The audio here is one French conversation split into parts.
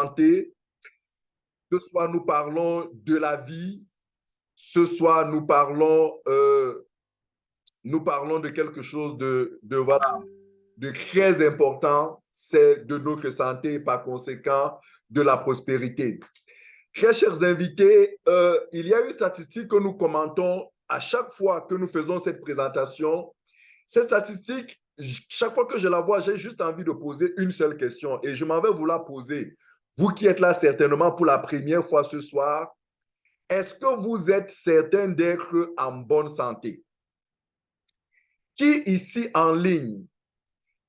santé. Ce soir, nous parlons de la vie. Ce soir, nous parlons de quelque chose voilà, de très important, c'est de notre santé et par conséquent de la prospérité. Très chers invités, il y a une statistique que nous commentons à chaque fois que nous faisons cette présentation. Cette statistique, chaque fois que je la vois, j'ai juste envie de poser une seule question et je m'en vais vous la poser. Vous qui êtes là certainement pour la première fois ce soir, est-ce que vous êtes certain d'être en bonne santé? Qui ici en ligne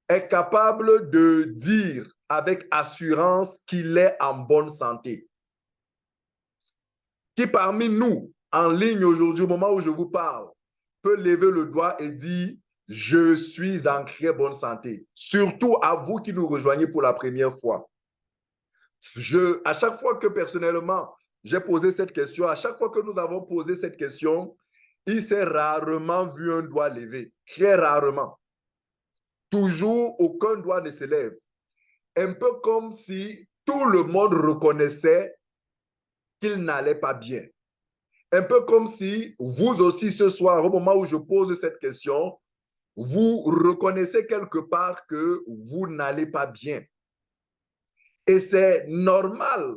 est capable de dire avec assurance qu'il est en bonne santé? Qui parmi nous, en ligne aujourd'hui, au moment où je vous parle, peut lever le doigt et dire « Je suis en très bonne santé ». Surtout à vous qui nous rejoignez pour la première fois. À chaque fois que personnellement, j'ai posé cette question, à chaque fois que nous avons posé cette question, il s'est rarement vu un doigt levé, très rarement. Toujours, aucun doigt ne se lève. Un peu comme si tout le monde reconnaissait qu'il n'allait pas bien. Un peu comme si vous aussi ce soir, au moment où je pose cette question, vous reconnaissez quelque part que vous n'allez pas bien. Et c'est normal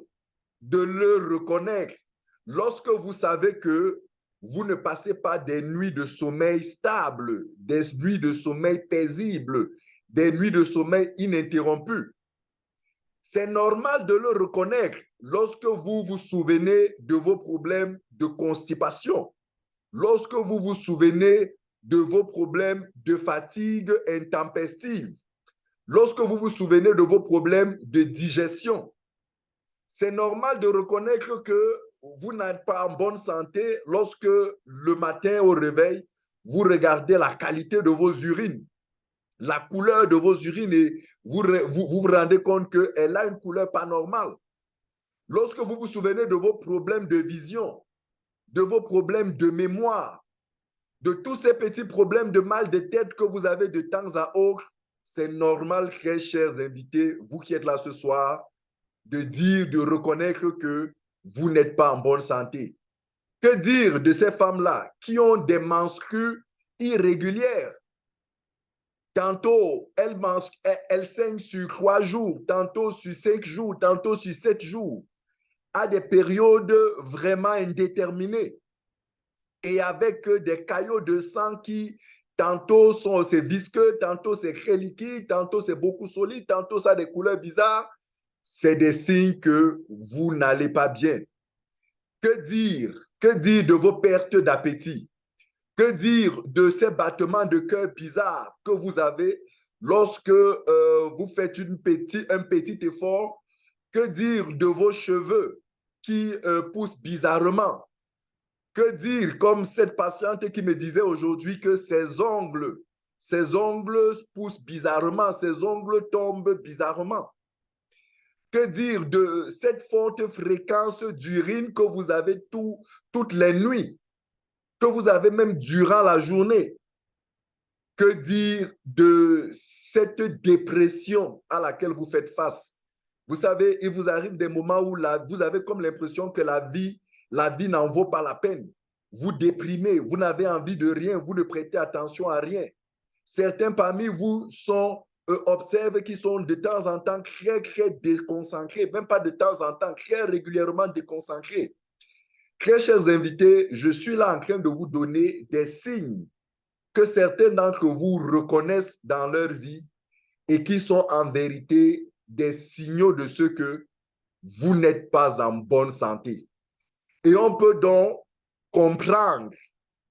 de le reconnaître lorsque vous savez que vous ne passez pas des nuits de sommeil stables, des nuits de sommeil paisibles, des nuits de sommeil ininterrompues. C'est normal de le reconnaître lorsque vous vous souvenez de vos problèmes de constipation, lorsque vous vous souvenez de vos problèmes de fatigue intempestive, lorsque vous vous souvenez de vos problèmes de digestion. C'est normal de reconnaître que vous n'êtes pas en bonne santé lorsque le matin au réveil, vous regardez la qualité de vos urines, la couleur de vos urines et vous rendez compte qu'elle a une couleur pas normale. Lorsque vous vous souvenez de vos problèmes de vision, de vos problèmes de mémoire, de tous ces petits problèmes de mal de tête que vous avez de temps à autre, c'est normal, très chers invités, vous qui êtes là ce soir, de dire, de reconnaître que vous n'êtes pas en bonne santé. Que dire de ces femmes-là qui ont des menstrues irrégulières? Tantôt, elles saignent sur 3 jours, tantôt sur 5 jours, tantôt sur 7 jours, à des périodes vraiment indéterminées. Et avec des caillots de sang qui, tantôt, c'est visqueux, tantôt, c'est très liquide, tantôt, c'est beaucoup solide, tantôt, ça a des couleurs bizarres. C'est des signes que vous n'allez pas bien. Que dire? Que dire de vos pertes d'appétit? Que dire de ces battements de cœur bizarres que vous avez lorsque vous faites un petit effort? Que dire de vos cheveux qui poussent bizarrement? Que dire comme cette patiente qui me disait aujourd'hui que ses ongles poussent bizarrement, ses ongles tombent bizarrement? Que dire de cette forte fréquence d'urine que vous avez toutes les nuits, que vous avez même durant la journée? Que dire de cette dépression à laquelle vous faites face? Vous savez, il vous arrive des moments où vous avez comme l'impression que la vie n'en vaut pas la peine. Vous déprimez, vous n'avez envie de rien, vous ne prêtez attention à rien. Certains parmi vous observent qu'ils sont de temps en temps très, très déconcentrés, même pas de temps en temps, très régulièrement déconcentrés. Très chers invités, je suis là en train de vous donner des signes que certains d'entre vous reconnaissent dans leur vie et qui sont en vérité des signaux de ce que vous n'êtes pas en bonne santé. Et on peut donc comprendre,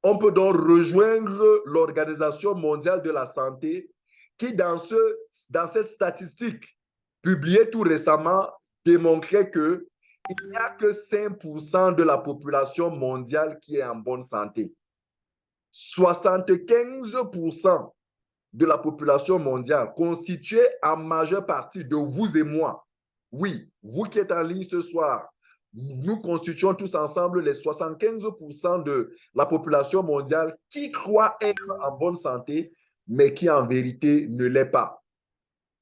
on peut donc rejoindre l'Organisation mondiale de la santé qui, dans cette statistique publiée tout récemment, démontrait qu'il n'y a que 5% de la population mondiale qui est en bonne santé. 75% de la population mondiale, constituée en majeure partie de vous et moi. Oui, vous qui êtes en ligne ce soir, nous constituons tous ensemble les 75% de la population mondiale qui croit être en bonne santé, mais qui en vérité ne l'est pas.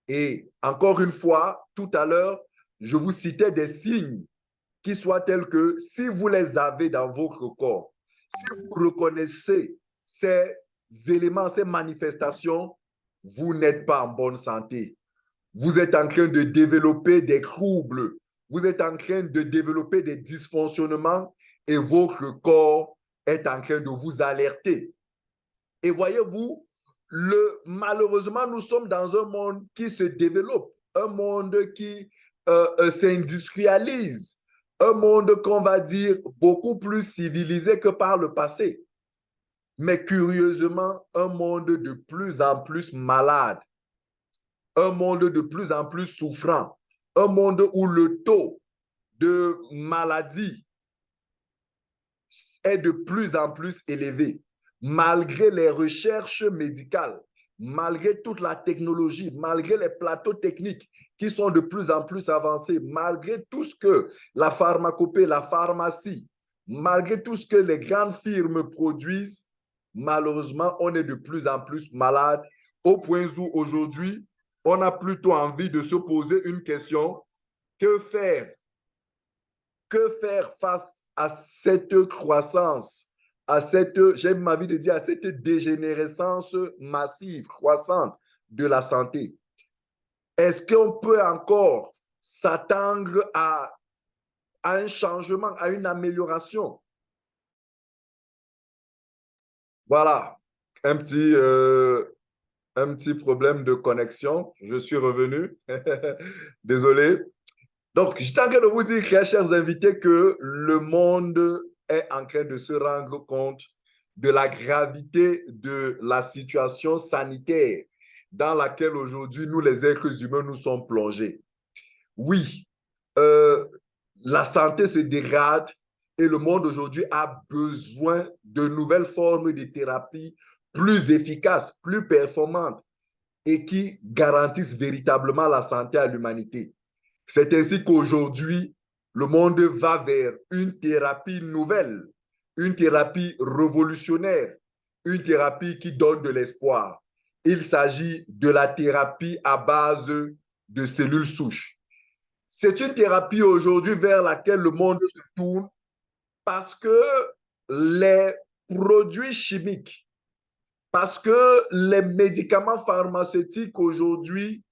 Et encore une fois, tout à l'heure, je vous citais des signes qui soient tels que si vous les avez dans votre corps, si vous reconnaissez ces éléments, ces manifestations, vous n'êtes pas en bonne santé. Vous êtes en train de développer des troubles, vous êtes en train de développer des dysfonctionnements et votre corps est en train de vous alerter. Et voyez-vous, malheureusement, nous sommes dans un monde qui se développe, un monde qui s'industrialise, un monde qu'on va dire beaucoup plus civilisé que par le passé. Mais curieusement, un monde de plus en plus malade, un monde de plus en plus souffrant, un monde où le taux de maladie est de plus en plus élevé, malgré les recherches médicales, malgré toute la technologie, malgré les plateaux techniques qui sont de plus en plus avancés, malgré tout ce que la pharmacopée, la pharmacie, malgré tout ce que les grandes firmes produisent, malheureusement, on est de plus en plus malade, au point où aujourd'hui, on a plutôt envie de se poser une question, que faire? Que faire face à cette croissance, à cette, j'ai ma vie de dire, à cette dégénérescence massive, croissante de la santé? Est-ce qu'on peut encore s'attendre à un changement, à une amélioration? Voilà, un petit problème de connexion. Je suis revenu. Désolé. Donc, j'étais en train de vous dire, très chers invités, que le monde est en train de se rendre compte de la gravité de la situation sanitaire dans laquelle aujourd'hui, nous, les êtres humains, nous sommes plongés. Oui, euh, la santé se dégrade et le monde aujourd'hui a besoin de nouvelles formes de thérapie plus efficaces, plus performantes et qui garantissent véritablement la santé à l'humanité. C'est ainsi qu'aujourd'hui, le monde va vers une thérapie nouvelle, une thérapie révolutionnaire, une thérapie qui donne de l'espoir. Il s'agit de la thérapie à base de cellules souches. C'est une thérapie aujourd'hui vers laquelle le monde se tourne parce que les produits chimiques, parce que les médicaments pharmaceutiques aujourd'hui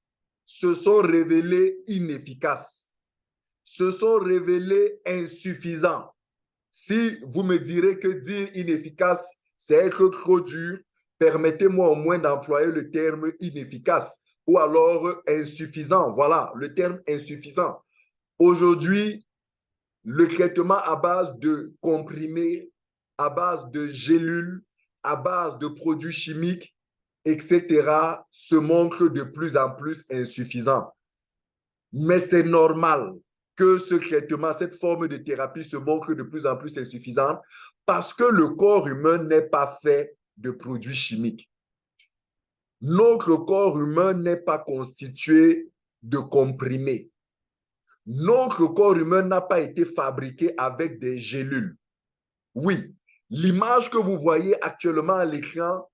se sont révélés inefficaces, se sont révélés insuffisants. Si vous me direz que dire inefficace, c'est être trop dur, permettez-moi au moins d'employer le terme inefficace ou alors insuffisant. Voilà, le terme insuffisant. Aujourd'hui, le traitement à base de comprimés, à base de gélules, à base de produits chimiques, etc., se montre de plus en plus insuffisant. Mais c'est normal que ce traitement, cette forme de thérapie se montre de plus en plus insuffisante parce que le corps humain n'est pas fait de produits chimiques. Notre corps humain n'est pas constitué de comprimés. Notre corps humain n'a pas été fabriqué avec des gélules. Oui, l'image que vous voyez actuellement à l'écran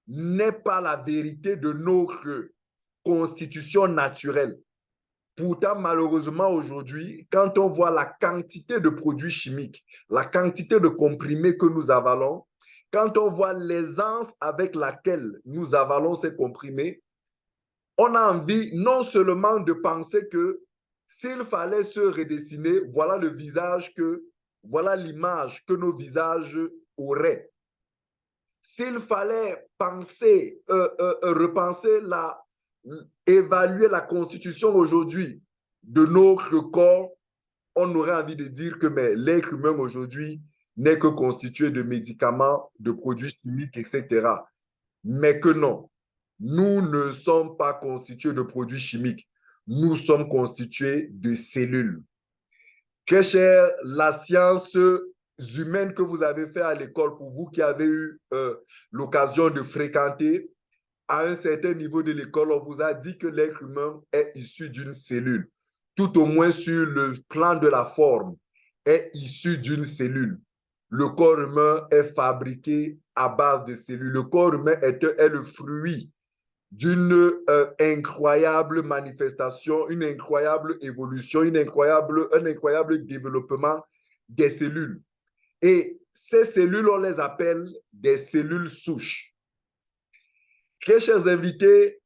n'est pas la vérité de notre constitution naturelle. Pourtant, malheureusement, aujourd'hui, quand on voit la quantité de produits chimiques, la quantité de comprimés que nous avalons, quand on voit l'aisance avec laquelle nous avalons ces comprimés, on a envie non seulement de penser que s'il fallait se redessiner, voilà le visage que, voilà l'image que nos visages auraient. S'il fallait penser, repenser évaluer la constitution aujourd'hui de notre corps, on aurait envie de dire que l'être humain aujourd'hui n'est que constitué de médicaments, de produits chimiques, etc. Mais que non, nous ne sommes pas constitués de produits chimiques, nous sommes constitués de cellules. Très cher, la science humaine que vous avez fait à l'école, pour vous qui avez eu l'occasion de fréquenter, à un certain niveau de l'école, on vous a dit que l'être humain est issu d'une cellule. Tout au moins sur le plan de la forme, est issu d'une cellule. Le corps humain est fabriqué à base de cellules. Le corps humain est le fruit d'une incroyable manifestation, une incroyable évolution, un incroyable développement des cellules. Et ces cellules, on les appelle des cellules souches. Très chers invités,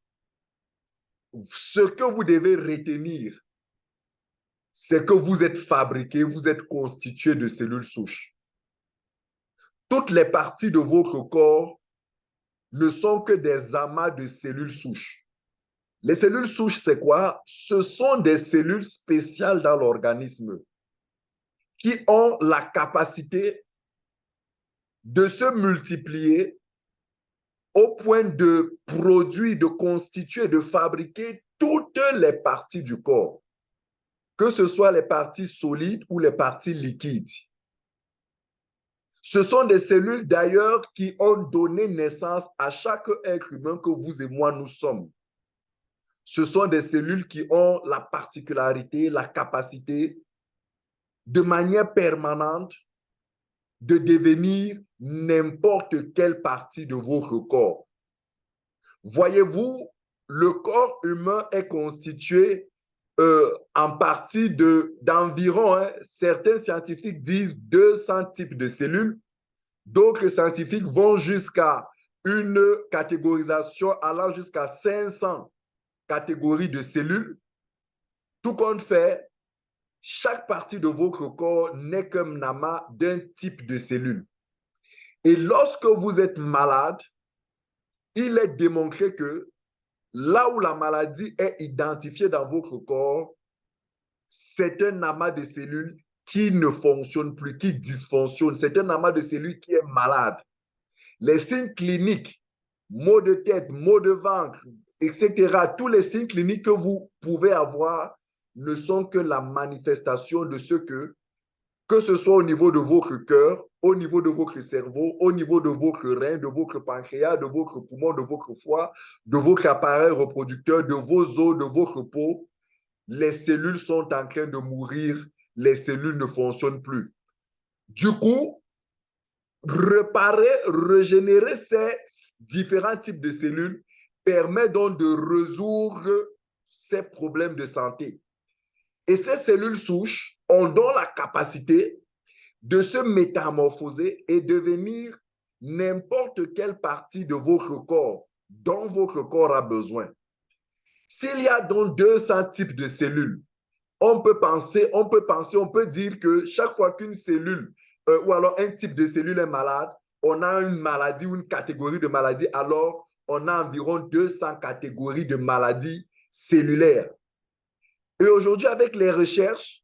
ce que vous devez retenir, c'est que vous êtes fabriqué, vous êtes constitué de cellules souches. Toutes les parties de votre corps ne sont que des amas de cellules souches. Les cellules souches, c'est quoi? Ce sont des cellules spéciales dans l'organisme qui ont la capacité de se multiplier au point de produire, de constituer, de fabriquer toutes les parties du corps, que ce soit les parties solides ou les parties liquides. Ce sont des cellules d'ailleurs qui ont donné naissance à chaque être humain que vous et moi nous sommes. Ce sont des cellules qui ont la particularité, la capacité de manière permanente de devenir n'importe quelle partie de votre corps. Voyez-vous, le corps humain est constitué en partie d'environ, certains scientifiques disent 200 types de cellules, d'autres scientifiques vont jusqu'à une catégorisation allant jusqu'à 500 catégories de cellules. Tout compte fait, chaque partie de votre corps n'est qu'un amas d'un type de cellule. Et lorsque vous êtes malade, il est démontré que là où la maladie est identifiée dans votre corps, c'est un amas de cellules qui ne fonctionne plus, qui dysfonctionne. C'est un amas de cellules qui est malade. Les signes cliniques, maux de tête, maux de ventre, etc., tous les signes cliniques que vous pouvez avoir ne sont que la manifestation de ce que ce soit au niveau de votre cœur, au niveau de votre cerveau, au niveau de votre rein, de votre pancréas, de votre poumon, de votre foie, de votre appareil reproducteur, de vos os, de votre peau, les cellules sont en train de mourir, les cellules ne fonctionnent plus. Du coup, réparer, régénérer ces différents types de cellules permet donc de résoudre ces problèmes de santé. Et ces cellules souches ont donc la capacité de se métamorphoser et devenir n'importe quelle partie de votre corps dont votre corps a besoin. S'il y a donc 200 types de cellules, on peut dire que chaque fois qu'une cellule ou alors un type de cellule est malade, on a une maladie ou une catégorie de maladie, alors on a environ 200 catégories de maladies cellulaires. Et aujourd'hui, avec les recherches,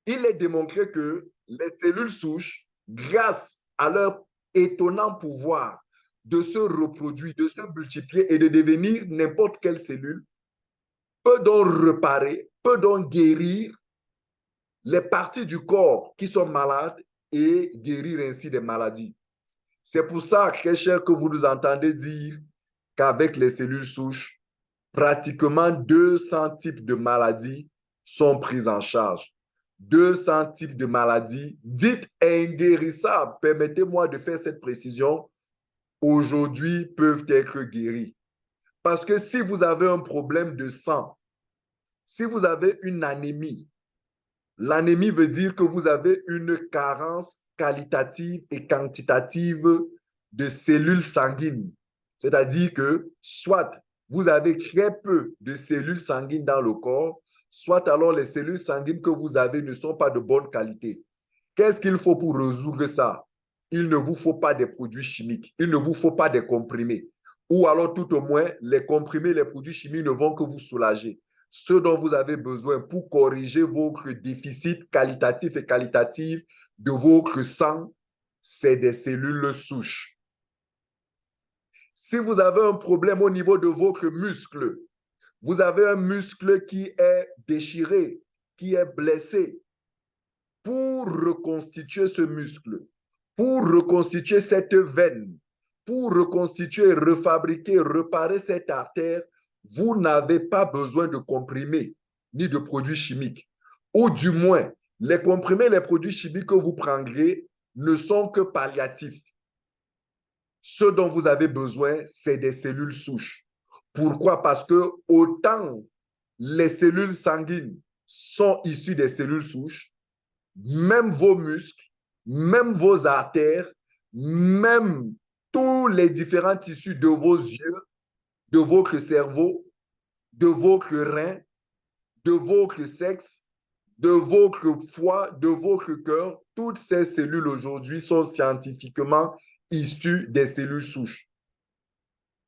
il est démontré que les cellules souches, grâce à leur étonnant pouvoir de se reproduire, de se multiplier et de devenir n'importe quelle cellule, peut donc réparer, peut donc guérir les parties du corps qui sont malades et guérir ainsi des maladies. C'est pour ça, très cher, que vous nous entendez dire qu'avec les cellules souches, pratiquement 200 types de maladies sont prises en charge. 200 types de maladies dites inguérissables, permettez-moi de faire cette précision, aujourd'hui peuvent être guéries. Parce que si vous avez un problème de sang, si vous avez une anémie, l'anémie veut dire que vous avez une carence qualitative et quantitative de cellules sanguines. C'est-à-dire que soit vous avez très peu de cellules sanguines dans le corps, soit alors les cellules sanguines que vous avez ne sont pas de bonne qualité. Qu'est-ce qu'il faut pour résoudre ça? Il ne vous faut pas des produits chimiques, il ne vous faut pas des comprimés. Ou alors tout au moins, les comprimés, les produits chimiques ne vont que vous soulager. Ce dont vous avez besoin pour corriger votre déficit qualitatif et qualitatif de votre sang, c'est des cellules souches. Si vous avez un problème au niveau de votre muscle, vous avez un muscle qui est déchiré, qui est blessé, pour reconstituer ce muscle, pour reconstituer cette veine, pour reconstituer, refabriquer, réparer cette artère, vous n'avez pas besoin de comprimés ni de produits chimiques. Ou du moins, les comprimés, les produits chimiques que vous prendrez ne sont que palliatifs. Ce dont vous avez besoin, c'est des cellules souches. Pourquoi? Parce que autant les cellules sanguines sont issues des cellules souches, même vos muscles, même vos artères, même tous les différents tissus de vos yeux, de votre cerveau, de votre rein, de votre sexe, de votre foie, de votre cœur, toutes ces cellules aujourd'hui sont scientifiquement issues des cellules souches.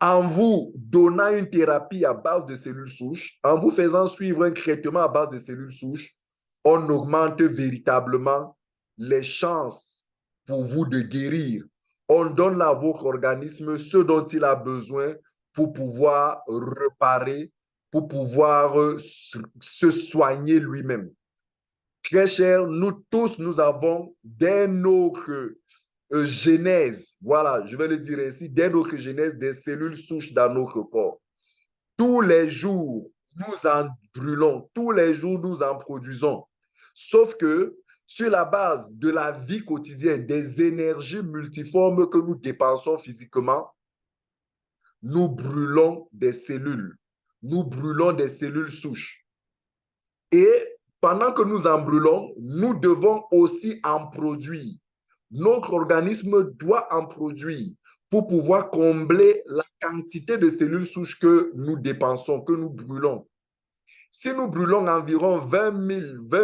En vous donnant une thérapie à base de cellules souches, en vous faisant suivre un traitement à base de cellules souches, on augmente véritablement les chances pour vous de guérir. On donne à votre organisme ce dont il a besoin pour pouvoir réparer, pour pouvoir se soigner lui-même. Très cher, nous tous, nous avons dès notre genèse, voilà, je vais le dire ainsi, dès notre genèse, des cellules souches dans notre corps. Tous les jours, nous en brûlons, tous les jours, nous en produisons. Sauf que sur la base de la vie quotidienne, des énergies multiformes que nous dépensons physiquement, nous brûlons des cellules. Nous brûlons des cellules souches. Et pendant que nous en brûlons, nous devons aussi en produire. Notre organisme doit en produire pour pouvoir combler la quantité de cellules souches que nous dépensons, que nous brûlons. Si nous brûlons environ 20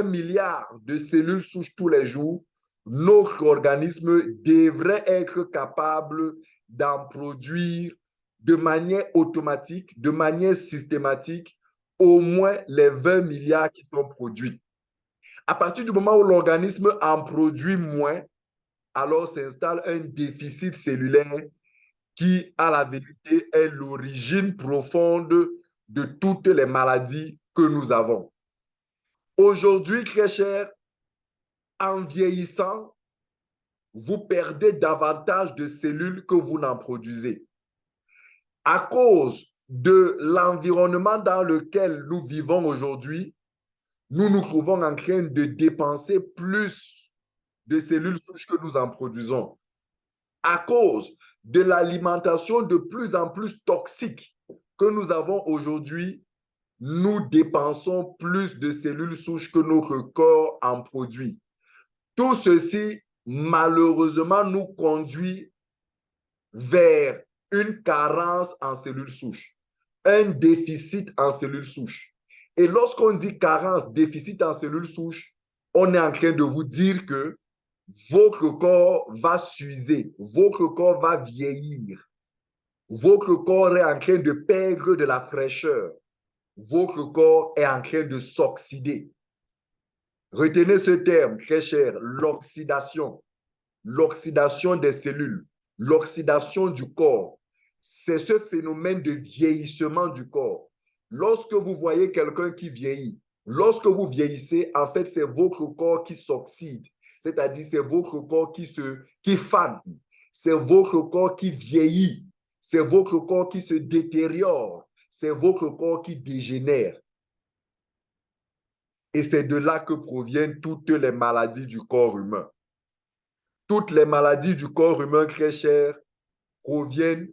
milliards de cellules souches tous les jours, notre organisme devrait être capable d'en produire de manière automatique, de manière systématique, au moins les 20 milliards qui sont produits. À partir du moment où l'organisme en produit moins, alors s'installe un déficit cellulaire qui, à la vérité, est l'origine profonde de toutes les maladies que nous avons. Aujourd'hui, très cher, en vieillissant, vous perdez davantage de cellules que vous n'en produisez. À cause de l'environnement dans lequel nous vivons aujourd'hui, nous nous trouvons en train de dépenser plus de cellules souches que nous en produisons. À cause de l'alimentation de plus en plus toxique que nous avons aujourd'hui, nous dépensons plus de cellules souches que notre corps en produit. Tout ceci, malheureusement, nous conduit vers une carence en cellules souches, un déficit en cellules souches. Et lorsqu'on dit carence, déficit en cellules souches, on est en train de vous dire que votre corps va s'user, votre corps va vieillir, votre corps est en train de perdre de la fraîcheur, votre corps est en train de s'oxyder. Retenez ce terme très cher, l'oxydation. L'oxydation des cellules, l'oxydation du corps. C'est ce phénomène de vieillissement du corps. Lorsque vous voyez quelqu'un qui vieillit, lorsque vous vieillissez, en fait, c'est votre corps qui s'oxyde. C'est-à-dire, c'est votre corps qui fane. C'est votre corps qui vieillit. C'est votre corps qui se détériore. C'est votre corps qui dégénère. Et c'est de là que proviennent toutes les maladies du corps humain. Toutes les maladies du corps humain, très cher, proviennent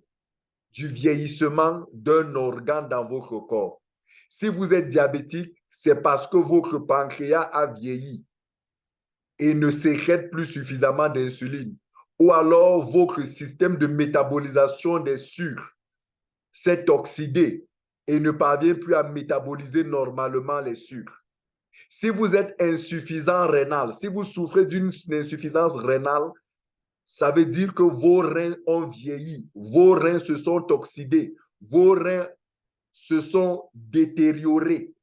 du vieillissement d'un organe dans votre corps. Si vous êtes diabétique, c'est parce que votre pancréas a vieilli et ne sécrète plus suffisamment d'insuline. Ou alors votre système de métabolisation des sucres s'est oxydé et ne parvient plus à métaboliser normalement les sucres. Si vous êtes insuffisant rénal, si vous souffrez d'une insuffisance rénale, ça veut dire que vos reins ont vieilli, vos reins se sont oxydés, vos reins se sont détériorés.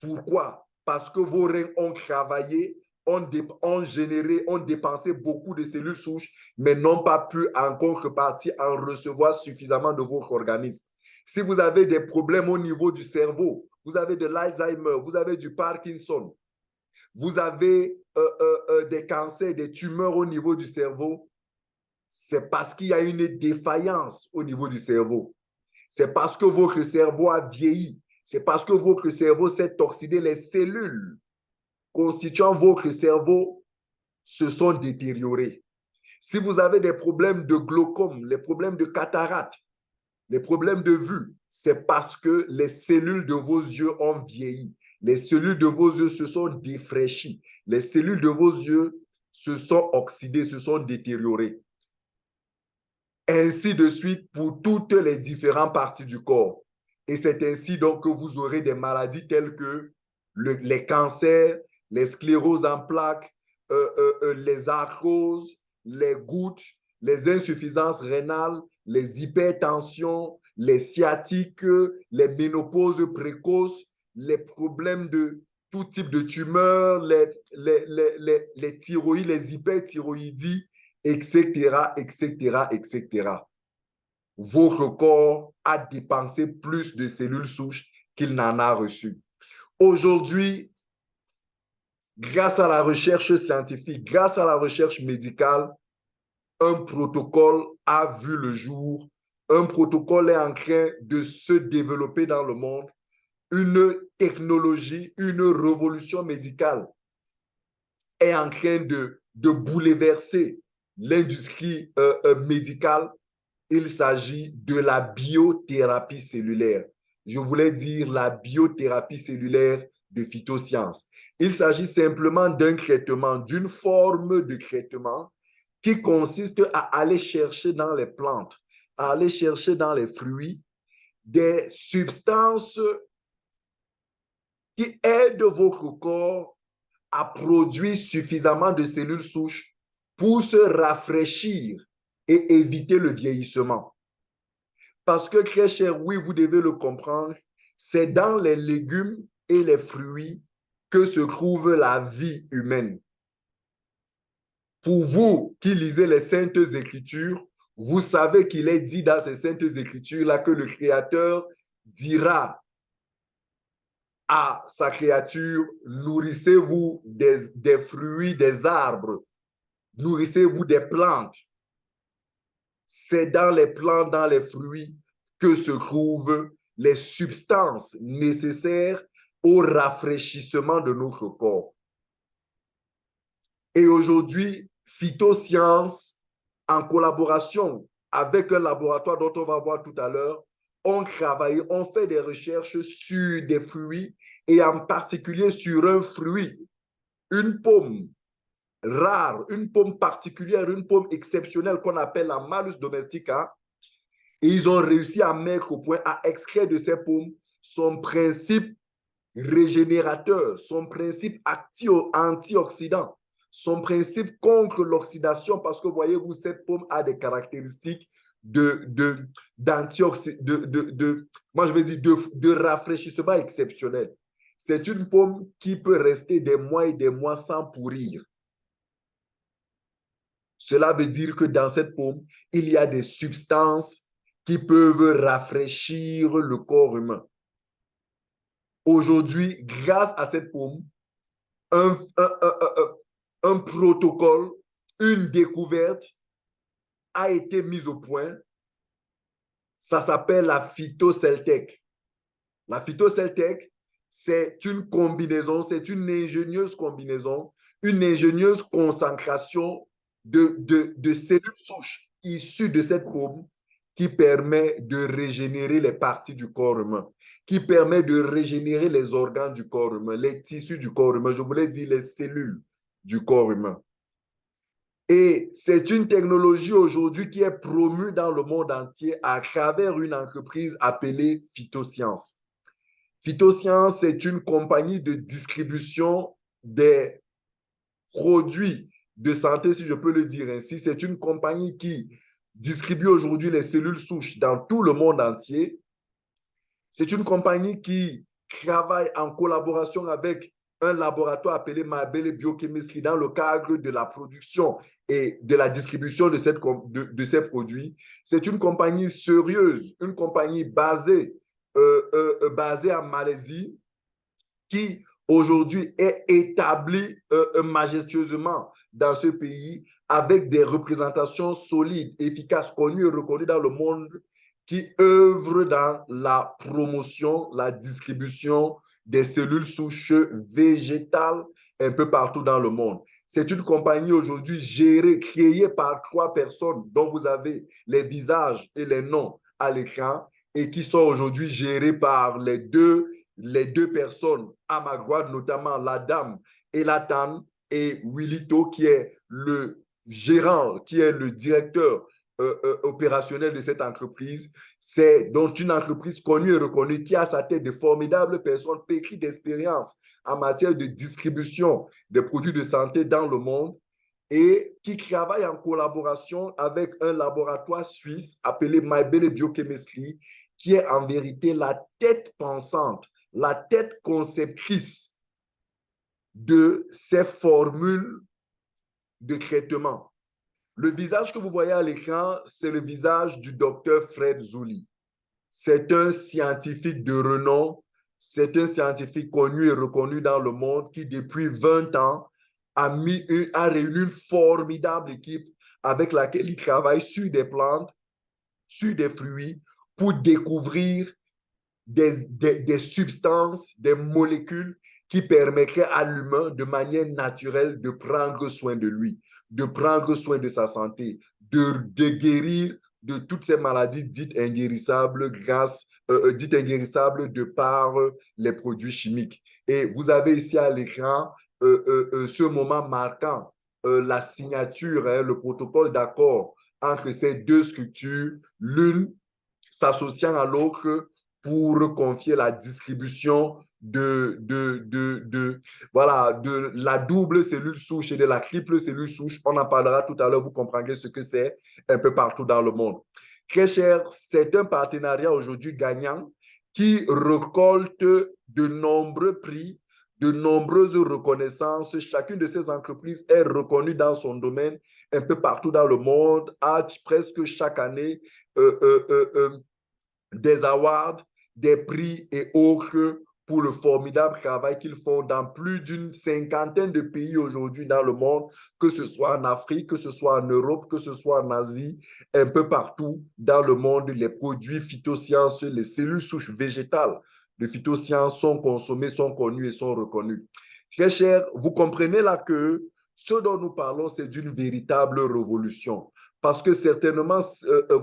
Pourquoi? Parce que vos reins ont travaillé, ont généré, ont dépensé beaucoup de cellules souches, mais n'ont pas pu encore repartir en recevoir suffisamment de votre organisme. Si vous avez des problèmes au niveau du cerveau, vous avez de l'Alzheimer, vous avez du Parkinson, vous avez des cancers, des tumeurs au niveau du cerveau, c'est parce qu'il y a une défaillance au niveau du cerveau. C'est parce que votre cerveau a vieilli. C'est parce que votre cerveau s'est oxydé. Les cellules constituant votre cerveau se sont détériorées. Si vous avez des problèmes de glaucome, les problèmes de cataracte, les problèmes de vue, c'est parce que les cellules de vos yeux ont vieilli. Les cellules de vos yeux se sont défraîchies. Les cellules de vos yeux se sont oxydées, se sont détériorées. Ainsi de suite pour toutes les différentes parties du corps. Et c'est ainsi donc que vous aurez des maladies telles que les cancers, les scléroses en plaques, les arthroses, les gouttes, les insuffisances rénales, les hypertensions, les sciatiques, les ménopauses précoces, les problèmes de tout type de tumeurs, les thyroïdes, les hyperthyroïdies, etc., etc., etc. Votre corps a dépensé plus de cellules souches qu'il n'en a reçues. Aujourd'hui, grâce à la recherche scientifique, grâce à la recherche médicale, un protocole a vu le jour. Un protocole est en train de se développer dans le monde. Une technologie, une révolution médicale est en train de bouleverser l'industrie médicale. Il s'agit de la biothérapie cellulaire. Je voulais dire la biothérapie cellulaire de phytosciences. Il s'agit simplement d'un traitement, d'une forme de traitement qui consiste à aller chercher dans les plantes, à aller chercher dans les fruits des substances qui aident votre corps à produire suffisamment de cellules souches pour se rafraîchir et éviter le vieillissement. Parce que, très cher, oui, vous devez le comprendre, c'est dans les légumes et les fruits que se trouve la vie humaine. Pour vous qui lisez les Saintes Écritures, vous savez qu'il est dit dans ces Saintes Écritures-là que le Créateur dira à sa créature, nourrissez-vous des fruits des arbres, nourrissez-vous des plantes. C'est dans les plantes, dans les fruits que se trouvent les substances nécessaires au rafraîchissement de notre corps. Et aujourd'hui, Phytosciences, en collaboration avec un laboratoire dont on va voir tout à l'heure, ont travaillé, ont fait des recherches sur des fruits et en particulier sur un fruit, une pomme rare, une pomme particulière, une pomme exceptionnelle qu'on appelle la Malus domestica. Et ils ont réussi à mettre au point, à extraire de ces pommes son principe régénérateur, son principe antioxydant, son principe contre l'oxydation, parce que voyez-vous, cette pomme a des caractéristiques moi je vais dire de rafraîchissement exceptionnel. C'est une pomme qui peut rester des mois et des mois sans pourrir. Cela veut dire que dans cette pomme, il y a des substances qui peuvent rafraîchir le corps humain. Aujourd'hui, grâce à cette pomme, un protocole, une découverte a été mise au point. Ça s'appelle la phytoceltec. La phytoceltec, c'est une combinaison, c'est une ingénieuse combinaison, une ingénieuse concentration de cellules souches issues de cette pomme qui permet de régénérer les parties du corps humain, qui permet de régénérer les organes du corps humain, les tissus du corps humain, je voulais dire les cellules du corps humain. Et c'est une technologie aujourd'hui qui est promue dans le monde entier à travers une entreprise appelée Phytosciences. Phytosciences, c'est une compagnie de distribution des produits de santé, si je peux le dire ainsi. C'est une compagnie qui distribue aujourd'hui les cellules souches dans tout le monde entier. C'est une compagnie qui travaille en collaboration avec un laboratoire appelé Mabel Biochemistry dans le cadre de la production et de la distribution de ces produits. C'est une compagnie sérieuse, une compagnie basée en Malaisie qui aujourd'hui est établie majestueusement dans ce pays avec des représentations solides, efficaces, connues et reconnues dans le monde, qui œuvrent dans la promotion, la distribution des cellules souches végétales un peu partout dans le monde. C'est une compagnie aujourd'hui gérée, créée par 3 personnes dont vous avez les visages et les noms à l'écran, et qui sont aujourd'hui gérés par les deux personnes à ma droite, notamment la dame Elatan et Willito, qui est le gérant, qui est le directeur opérationnel de cette entreprise. C'est donc une entreprise connue et reconnue qui a à sa tête de formidables personnes pétries d'expérience en matière de distribution des produits de santé dans le monde et qui travaille en collaboration avec un laboratoire suisse appelé MyBelle Biochemistry, qui est en vérité la tête pensante, la tête conceptrice de ces formules de traitement. Le visage que vous voyez à l'écran, c'est le visage du docteur Fred Zuli. C'est un scientifique de renom, c'est un scientifique connu et reconnu dans le monde qui, depuis 20 ans, a réuni une formidable équipe avec laquelle il travaille sur des plantes, sur des fruits, pour découvrir des substances, des molécules qui permettraient à l'humain de manière naturelle de prendre soin de lui, de prendre soin de sa santé, de guérir de toutes ces maladies dites inguérissables dites inguérissables de par les produits chimiques. Et vous avez ici à l'écran ce moment marquant, la signature, le protocole d'accord entre ces deux structures, l'une s'associant à l'autre pour confier la distribution voilà, de la double cellule souche et de la triple cellule souche. On en parlera tout à l'heure, vous comprendrez ce que c'est un peu partout dans le monde. Très cher, c'est un partenariat aujourd'hui gagnant qui récolte de nombreux prix, de nombreuses reconnaissances. Chacune de ces entreprises est reconnue dans son domaine un peu partout dans le monde, a presque chaque année des awards, des prix et autres pour le formidable travail qu'ils font dans plus d'une cinquantaine de pays aujourd'hui dans le monde, que ce soit en Afrique, que ce soit en Europe, que ce soit en Asie, un peu partout dans le monde, les produits phytosciences, les cellules souches végétales de phytosciences sont consommées, sont connues et sont reconnues. Très cher, vous comprenez là que ce dont nous parlons, c'est d'une véritable révolution. Parce que certainement,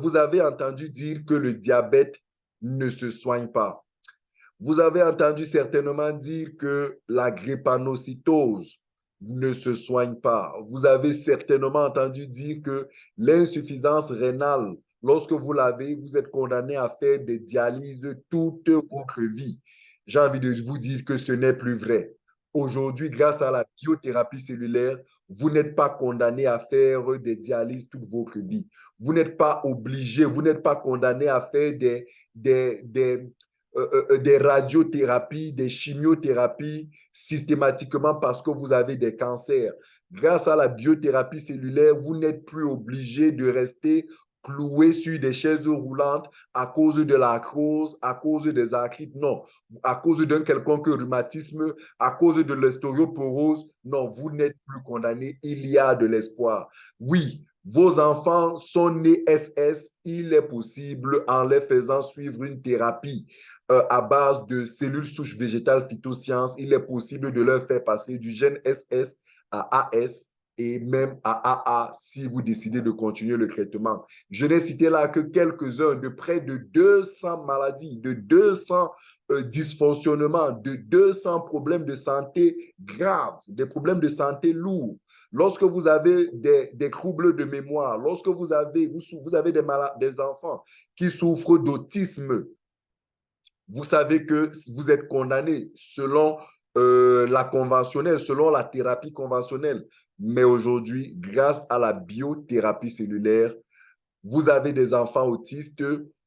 vous avez entendu dire que le diabète ne se soigne pas. Vous avez entendu certainement dire que la drépanocytose ne se soigne pas. Vous avez certainement entendu dire que l'insuffisance rénale, lorsque vous l'avez, vous êtes condamné à faire des dialyses toute votre vie. J'ai envie de vous dire que ce n'est plus vrai. Aujourd'hui, grâce à la biothérapie cellulaire, vous n'êtes pas condamné à faire des dialyses toute votre vie. Vous n'êtes pas obligé, vous n'êtes pas condamné à faire des radiothérapies, des chimiothérapies systématiquement parce que vous avez des cancers. Grâce à la biothérapie cellulaire, vous n'êtes plus obligé de rester cloué sur des chaises roulantes à cause de l'arthrose, à cause des arthrites, non. À cause d'un quelconque rhumatisme, à cause de l'ostéoporose, non, vous n'êtes plus condamné. Il y a de l'espoir. Oui, vos enfants sont nés SS, il est possible, en les faisant suivre une thérapie à base de cellules souches végétales phytosciences, il est possible de leur faire passer du gène SS à AS et même à AA si vous décidez de continuer le traitement. Je n'ai cité là que quelques-uns de près de 200 maladies, de 200 dysfonctionnements, de 200 problèmes de santé graves, des problèmes de santé lourds. Lorsque vous avez des troubles de mémoire, lorsque vous avez des enfants qui souffrent d'autisme, vous savez que vous êtes condamné selon la conventionnelle, selon la thérapie conventionnelle. Mais aujourd'hui, grâce à la biothérapie cellulaire, vous avez des enfants autistes,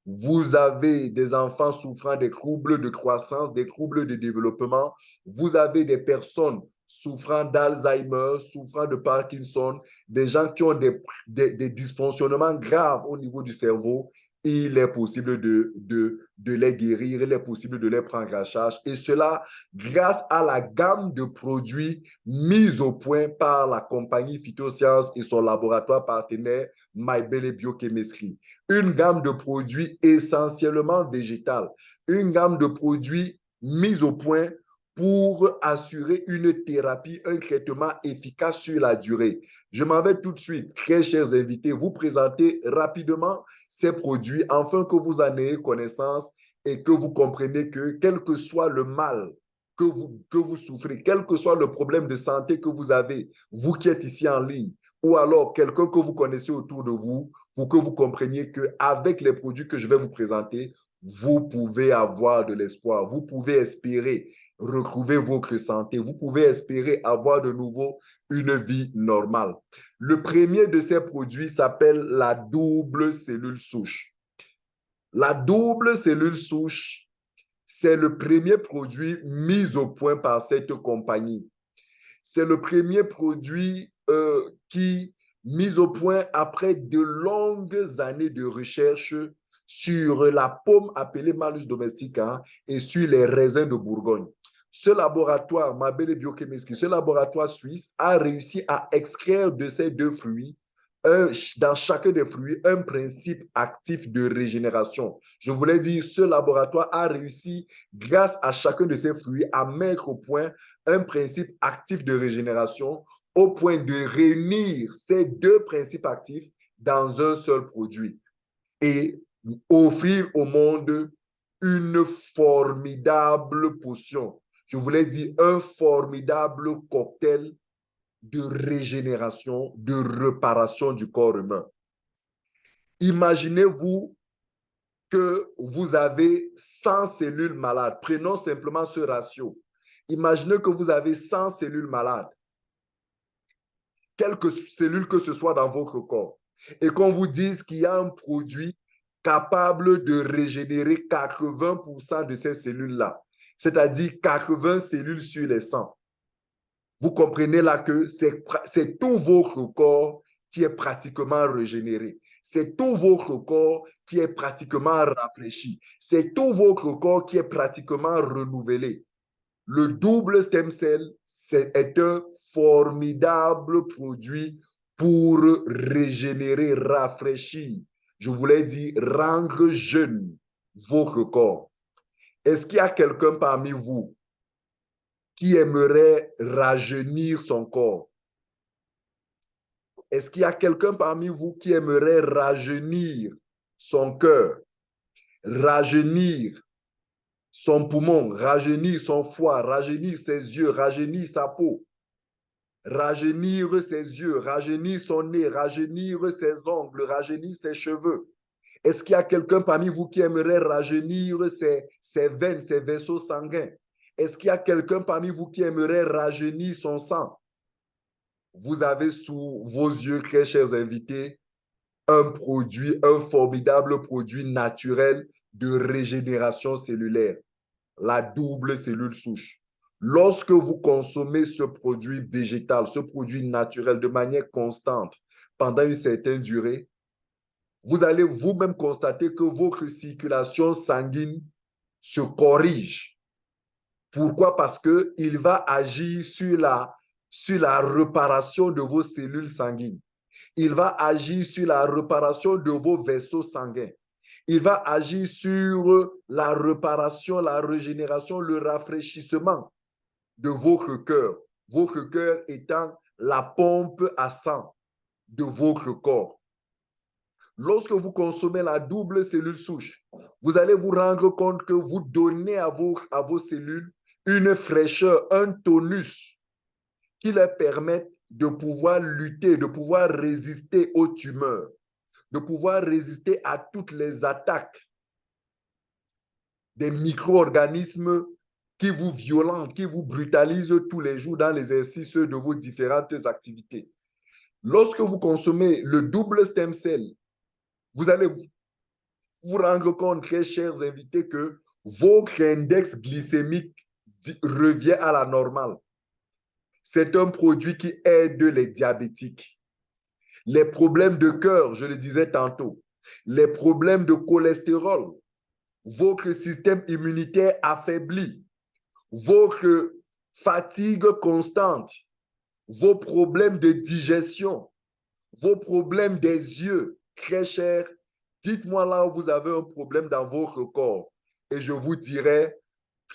vous avez des enfants souffrant des troubles de croissance, des troubles de développement, vous avez des personnes souffrant d'Alzheimer, souffrant de Parkinson, des gens qui ont des dysfonctionnements graves au niveau du cerveau. Il est possible de les guérir, il est possible de les prendre en charge. Et cela grâce à la gamme de produits mis au point par la compagnie Phytosciences et son laboratoire partenaire MyBelle Biochemistry. Une gamme de produits essentiellement végétales, une gamme de produits mis au point pour assurer une thérapie, un traitement efficace sur la durée. Je m'en vais tout de suite, très chers invités, vous présenter rapidement ces produits afin que vous en ayez connaissance et que vous compreniez que quel que soit le mal que vous souffrez, quel que soit le problème de santé que vous avez, vous qui êtes ici en ligne, ou alors quelqu'un que vous connaissez autour de vous, pour que vous compreniez qu'avec les produits que je vais vous présenter, vous pouvez avoir de l'espoir, vous pouvez espérer retrouver votre santé, vous pouvez espérer avoir de nouveau une vie normale. Le premier de ces produits s'appelle la double cellule souche. La double cellule souche, c'est le premier produit mis au point par cette compagnie. C'est le premier produit qui, mis au point après de longues années de recherche sur la pomme appelée Malus domestica et sur les raisins de Bourgogne. Ce laboratoire, Mabele Biochemistry, ce laboratoire suisse a réussi à extraire de ces deux fruits dans chacun des fruits un principe actif de régénération. Je voulais dire, ce laboratoire a réussi, grâce à chacun de ces fruits, à mettre au point un principe actif de régénération au point de réunir ces deux principes actifs dans un seul produit et offrir au monde une formidable potion. Je voulais dire un formidable cocktail de régénération, de réparation du corps humain. Imaginez-vous que vous avez 100 cellules malades. Prenons simplement ce ratio. Imaginez que vous avez 100 cellules malades, quelques cellules que ce soit dans votre corps, et qu'on vous dise qu'il y a un produit capable de régénérer 80% de ces cellules-là, c'est-à-dire 80 cellules sur les 100. Vous comprenez là que c'est tout votre corps qui est pratiquement régénéré. C'est tout votre corps qui est pratiquement rafraîchi. C'est tout votre corps qui est pratiquement renouvelé. Le double stem cell est un formidable produit pour régénérer, rafraîchir. Je voulais dire rendre jeune votre corps. Est-ce qu'il y a quelqu'un parmi vous qui aimerait rajeunir son corps? Est-ce qu'il y a quelqu'un parmi vous qui aimerait rajeunir son cœur, rajeunir son poumon, rajeunir son foie, rajeunir ses yeux, rajeunir sa peau, rajeunir ses yeux, rajeunir son nez, rajeunir ses ongles, rajeunir ses cheveux? Est-ce qu'il y a quelqu'un parmi vous qui aimerait rajeunir ses veines, ses vaisseaux sanguins? Est-ce qu'il y a quelqu'un parmi vous qui aimerait rajeunir son sang? Vous avez sous vos yeux, très chers invités, un produit, un formidable produit naturel de régénération cellulaire, la double cellule souche. Lorsque vous consommez ce produit végétal, ce produit naturel de manière constante pendant une certaine durée, vous allez vous-même constater que votre circulation sanguine se corrige. Pourquoi? Parce qu'il va agir sur la réparation de vos cellules sanguines. Il va agir sur la réparation de vos vaisseaux sanguins. Il va agir sur la réparation, la régénération, le rafraîchissement de votre cœur. Votre cœur étant la pompe à sang de votre corps. Lorsque vous consommez la double cellule souche, vous allez vous rendre compte que vous donnez à vos cellules une fraîcheur, un tonus qui leur permettent de pouvoir lutter, de pouvoir résister aux tumeurs, de pouvoir résister à toutes les attaques des micro-organismes qui vous violentent, qui vous brutalisent tous les jours dans l'exercice de vos différentes activités. Lorsque vous consommez le double stem cell, vous allez vous rendre compte, très chers invités, que votre index glycémique revient à la normale. C'est un produit qui aide les diabétiques. Les problèmes de cœur, je le disais tantôt, les problèmes de cholestérol, votre système immunitaire affaibli, votre fatigue constante, vos problèmes de digestion, vos problèmes des yeux, très chers, dites-moi là où vous avez un problème dans votre corps et je vous dirai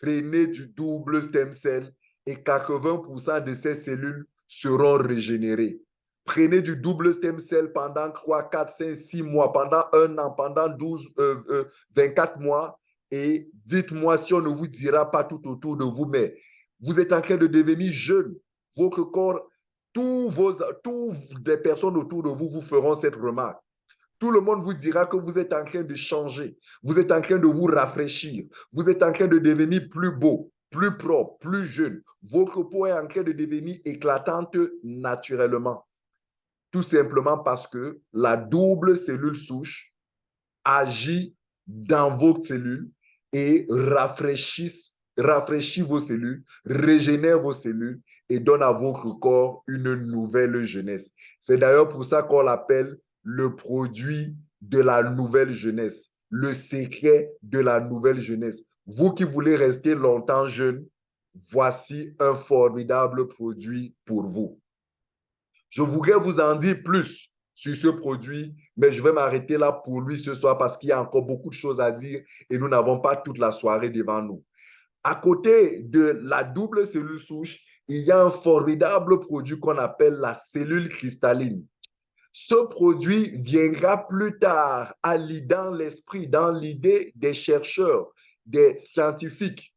prenez du double stem cell et 80% de ces cellules seront régénérées. Prenez du double stem cell pendant 3, 4, 5, 6 mois, pendant un an, pendant 24 mois et dites-moi si on ne vous dira pas tout autour de vous, mais vous êtes en train de devenir jeune. Votre corps, toutes les personnes autour de vous vous feront cette remarque. Tout le monde vous dira que vous êtes en train de changer. Vous êtes en train de vous rafraîchir. Vous êtes en train de devenir plus beau, plus propre, plus jeune. Votre peau est en train de devenir éclatante naturellement. Tout simplement parce que la double cellule souche agit dans vos cellules et rafraîchit vos cellules, régénère vos cellules et donne à votre corps une nouvelle jeunesse. C'est d'ailleurs pour ça qu'on l'appelle le produit de la nouvelle jeunesse, le secret de la nouvelle jeunesse. Vous qui voulez rester longtemps jeune, voici un formidable produit pour vous. Je voudrais vous en dire plus sur ce produit, mais je vais m'arrêter là pour lui ce soir parce qu'il y a encore beaucoup de choses à dire et nous n'avons pas toute la soirée devant nous. À côté de la double cellule souche, il y a un formidable produit qu'on appelle la cellule cristalline. Ce produit viendra plus tard dans l'esprit, dans l'idée des chercheurs, des scientifiques,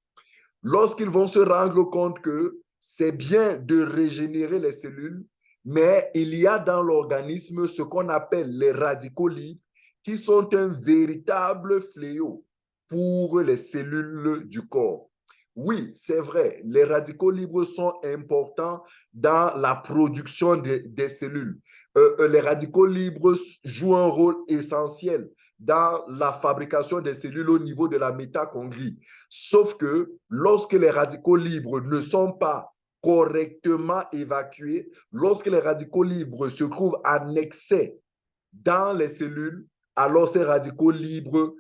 lorsqu'ils vont se rendre compte que c'est bien de régénérer les cellules, mais il y a dans l'organisme ce qu'on appelle les radicaux libres qui sont un véritable fléau pour les cellules du corps. Oui, c'est vrai, les radicaux libres sont importants dans la production des cellules. Les radicaux libres jouent un rôle essentiel dans la fabrication des cellules au niveau de la mitochondrie. Sauf que lorsque les radicaux libres ne sont pas correctement évacués, lorsque les radicaux libres se trouvent en excès dans les cellules, alors ces radicaux libres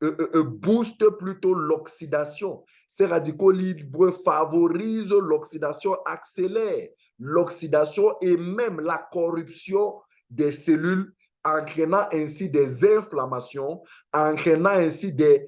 boostent plutôt l'oxydation. Ces radicaux libres favorisent l'oxydation, accélèrent l'oxydation et même la corruption des cellules, entraînant ainsi des inflammations, entraînant ainsi des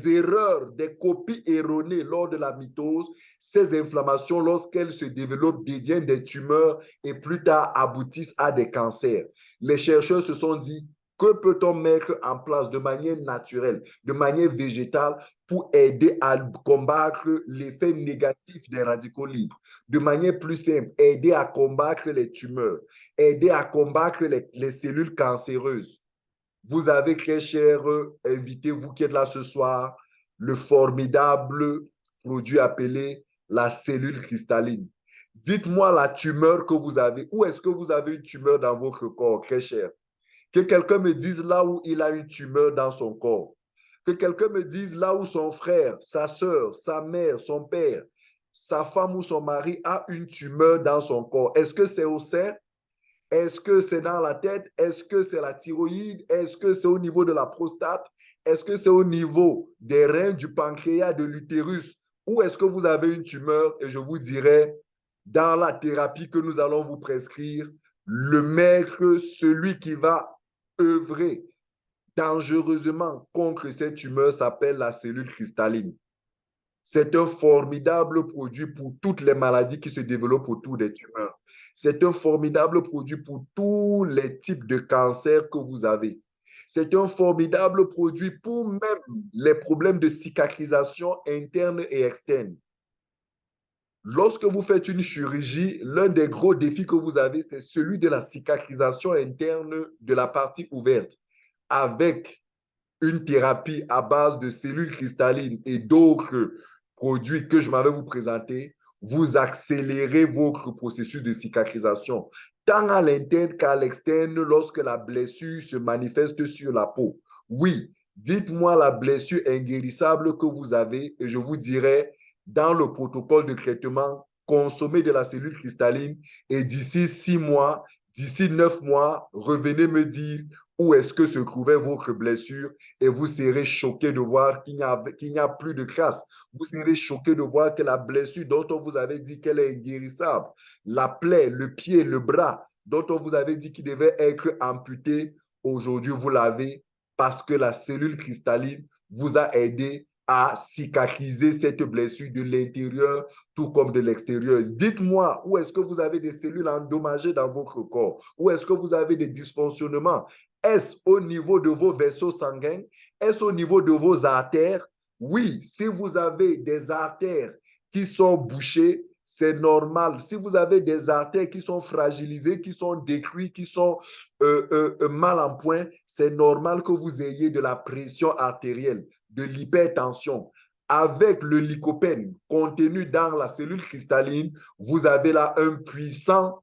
erreurs, des copies erronées lors de la mitose. Ces inflammations, lorsqu'elles se développent, deviennent des tumeurs et plus tard aboutissent à des cancers. Les chercheurs se sont dit, que peut-on mettre en place de manière naturelle, de manière végétale, pour aider à combattre l'effet négatif des radicaux libres? De manière plus simple, aider à combattre les tumeurs, aider à combattre les cellules cancéreuses. Vous avez, très cher invité, vous qui êtes là ce soir, le formidable produit appelé la cellule cristalline. Dites-moi la tumeur que vous avez. Où est-ce que vous avez une tumeur dans votre corps, très cher? Que quelqu'un me dise là où il a une tumeur dans son corps. Que quelqu'un me dise là où son frère, sa soeur, sa mère, son père, sa femme ou son mari a une tumeur dans son corps. Est-ce que c'est au sein? Est-ce que c'est dans la tête? Est-ce que c'est la thyroïde? Est-ce que c'est au niveau de la prostate? Est-ce que c'est au niveau des reins, du pancréas, de l'utérus? Où est-ce que vous avez une tumeur? Et je vous dirai, dans la thérapie que nous allons vous prescrire, le maître, celui qui va œuvrer dangereusement contre cette tumeur s'appelle la cellule cristalline. C'est un formidable produit pour toutes les maladies qui se développent autour des tumeurs. C'est un formidable produit pour tous les types de cancers que vous avez. C'est un formidable produit pour même les problèmes de cicatrisation interne et externe. Lorsque vous faites une chirurgie, l'un des gros défis que vous avez, c'est celui de la cicatrisation interne de la partie ouverte. Avec une thérapie à base de cellules cristallines et d'autres produits que je m'avais vous présenter, vous accélérez votre processus de cicatrisation, tant à l'interne qu'à l'externe lorsque la blessure se manifeste sur la peau. Oui, dites-moi la blessure inguérissable que vous avez et je vous dirai, dans le protocole de traitement, consommez de la cellule cristalline et d'ici 6 mois, d'ici 9 mois, revenez me dire où est-ce que se trouvait votre blessure et vous serez choqué de voir qu'il n'y a plus de traces. Vous serez choqué de voir que la blessure dont on vous avait dit qu'elle est inguérissable, la plaie, le pied, le bras dont on vous avait dit qu'il devait être amputé, aujourd'hui vous l'avez parce que la cellule cristalline vous a aidé à cicatriser cette blessure de l'intérieur tout comme de l'extérieur. Dites-moi, où est-ce que vous avez des cellules endommagées dans votre corps? Où est-ce que vous avez des dysfonctionnements? Est-ce au niveau de vos vaisseaux sanguins? Est-ce au niveau de vos artères? Oui, si vous avez des artères qui sont bouchées, c'est normal. Si vous avez des artères qui sont fragilisées, qui sont détruites, qui sont mal en point, c'est normal que vous ayez de la pression artérielle, de l'hypertension. Avec le lycopène contenu dans la cellule cristalline, vous avez là un puissant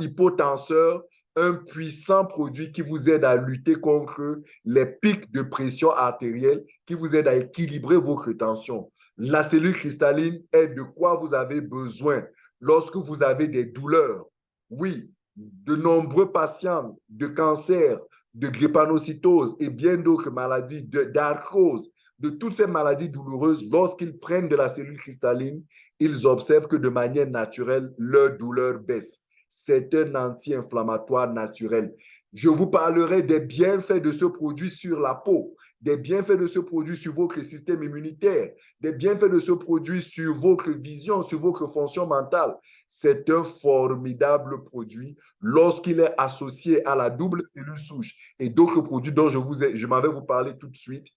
hypotenseur, un puissant produit qui vous aide à lutter contre les pics de pression artérielle, qui vous aide à équilibrer votre tension. La cellule cristalline est de quoi vous avez besoin lorsque vous avez des douleurs. Oui, de nombreux patients de cancer, de drépanocytose et bien d'autres maladies, d'arthrose, de toutes ces maladies douloureuses, lorsqu'ils prennent de la cellule cristalline, ils observent que de manière naturelle, leur douleur baisse. C'est un anti-inflammatoire naturel. Je vous parlerai des bienfaits de ce produit sur la peau, des bienfaits de ce produit sur votre système immunitaire, des bienfaits de ce produit sur votre vision, sur votre fonction mentale. C'est un formidable produit lorsqu'il est associé à la double cellule souche et d'autres produits dont je m'en vais vous parler tout de suite.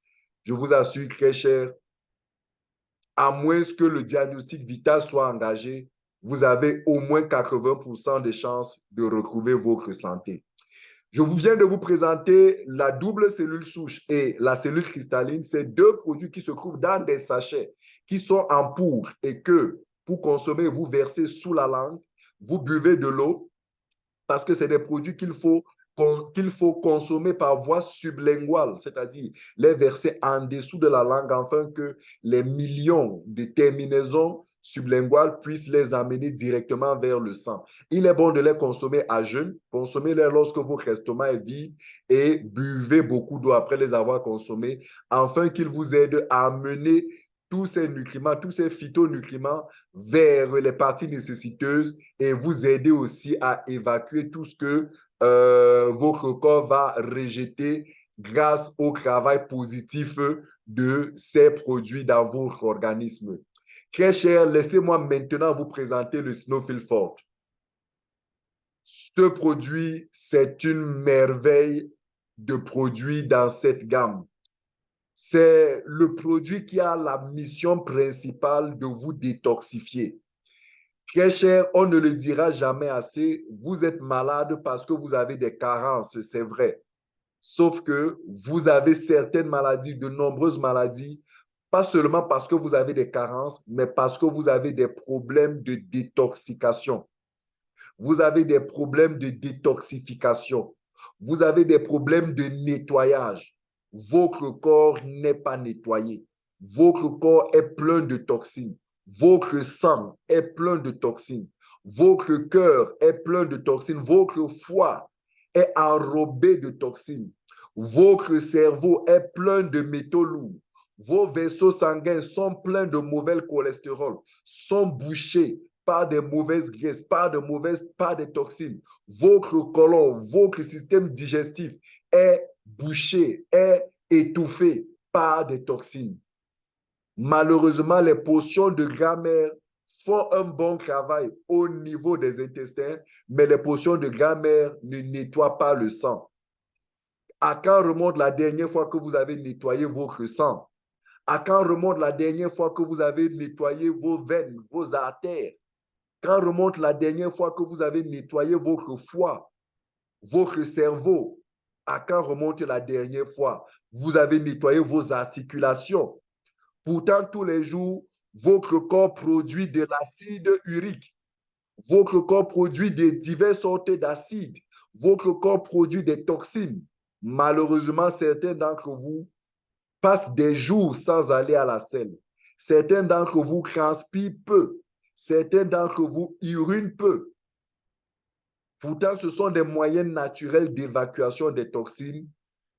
Je vous assure, très cher, à moins que le diagnostic vital soit engagé, vous avez au moins 80% de chances de retrouver votre santé. Je vous viens de vous présenter la double cellule souche et la cellule cristalline. C'est deux produits qui se trouvent dans des sachets qui sont en poudre et que pour consommer, vous versez sous la langue, vous buvez de l'eau parce que c'est des produits qu'il faut consommer par voie sublinguale, c'est-à-dire les verser en dessous de la langue afin que les millions de terminaisons sublinguales puissent les amener directement vers le sang. Il est bon de les consommer à jeûne, consommez-les lorsque votre estomac est vide et buvez beaucoup d'eau après les avoir consommés afin qu'ils vous aident à amener tous ces nutriments, tous ces phytonutriments vers les parties nécessiteuses et vous aider aussi à évacuer tout ce que votre corps va rejeter grâce au travail positif de ces produits dans votre organisme. Très cher, laissez-moi maintenant vous présenter le Snowfield Forte. Ce produit, c'est une merveille de produits dans cette gamme. C'est le produit qui a la mission principale de vous détoxifier. Très cher, on ne le dira jamais assez, vous êtes malade parce que vous avez des carences, c'est vrai. Sauf que vous avez certaines maladies, de nombreuses maladies, pas seulement parce que vous avez des carences, mais parce que vous avez des problèmes de détoxication. Vous avez des problèmes de détoxification. Vous avez des problèmes de nettoyage. Votre corps n'est pas nettoyé. Votre corps est plein de toxines. Votre sang est plein de toxines. Votre cœur est plein de toxines. Votre foie est enrobé de toxines. Votre cerveau est plein de métaux lourds. Vos vaisseaux sanguins sont pleins de mauvais cholestérol, sont bouchés par des mauvaises graisses, par des toxines. Votre côlon, votre système digestif est bouché, est étouffé par des toxines. Malheureusement, les potions de grammaire font un bon travail au niveau des intestins, mais les potions de grammaire ne nettoient pas le sang. À quand remonte la dernière fois que vous avez nettoyé votre sang? À quand remonte la dernière fois que vous avez nettoyé vos veines, vos artères? Quand remonte la dernière fois que vous avez nettoyé votre foie, votre cerveau? À quand remonte la dernière fois vous avez nettoyé vos articulations? Pourtant, tous les jours, votre corps produit de l'acide urique. Votre corps produit de diverses sortes d'acides. Votre corps produit des toxines. Malheureusement, certains d'entre vous passent des jours sans aller à la selle. Certains d'entre vous transpirent peu. Certains d'entre vous urinent peu. Pourtant, ce sont des moyens naturels d'évacuation des toxines.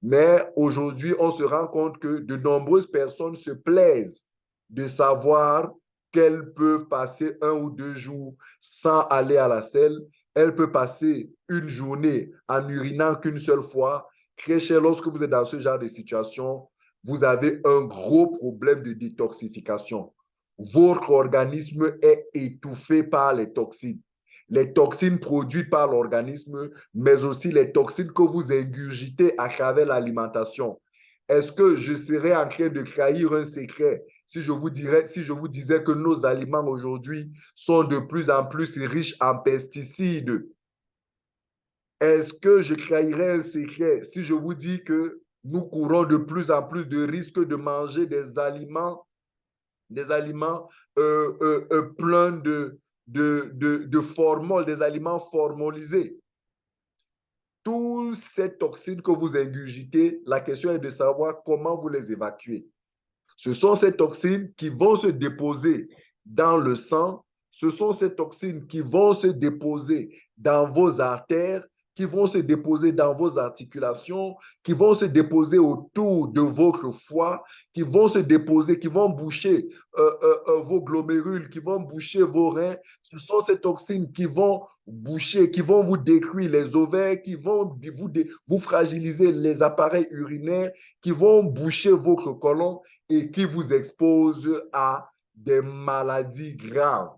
Mais aujourd'hui, on se rend compte que de nombreuses personnes se plaisent de savoir qu'elles peuvent passer 1 ou 2 jours sans aller à la selle. Elles peuvent passer une journée en urinant qu'une seule fois. Très cher, lorsque vous êtes dans ce genre de situation, vous avez un gros problème de détoxification. Votre organisme est étouffé par les toxines. Les toxines produites par l'organisme, mais aussi les toxines que vous ingurgitez à travers l'alimentation. Est-ce que je serais en train de trahir un secret si je vous disais que nos aliments aujourd'hui sont de plus en plus riches en pesticides? Est-ce que je trahirais un secret si je vous dis que nous courons de plus en plus de risques de manger des aliments pleins de formoles, des aliments formolisés? Toutes ces toxines que vous ingurgitez, la question est de savoir comment vous les évacuez. Ce sont ces toxines qui vont se déposer dans le sang. Ce sont ces toxines qui vont se déposer dans vos artères, qui vont se déposer dans vos articulations, qui vont se déposer autour de votre foie, qui vont se déposer, qui vont boucher vos glomérules, qui vont boucher vos reins. Ce sont ces toxines qui vont boucher, qui vont vous détruire les ovaires, qui vont vous fragiliser les appareils urinaires, qui vont boucher votre côlon et qui vous expose à des maladies graves.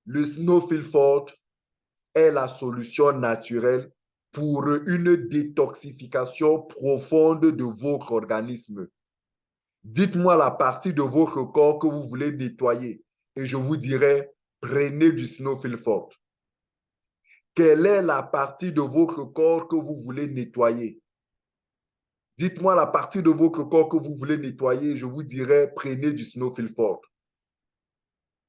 Le Snowfield Forte est la solution naturelle pour une détoxification profonde de votre organisme. Dites-moi la partie de votre corps que vous voulez nettoyer et je vous dirai, prenez du Snowfield Forte. Quelle est la partie de votre corps que vous voulez nettoyer? Dites-moi la partie de votre corps que vous voulez nettoyer, je vous dirai, prenez du Snowfield Forte.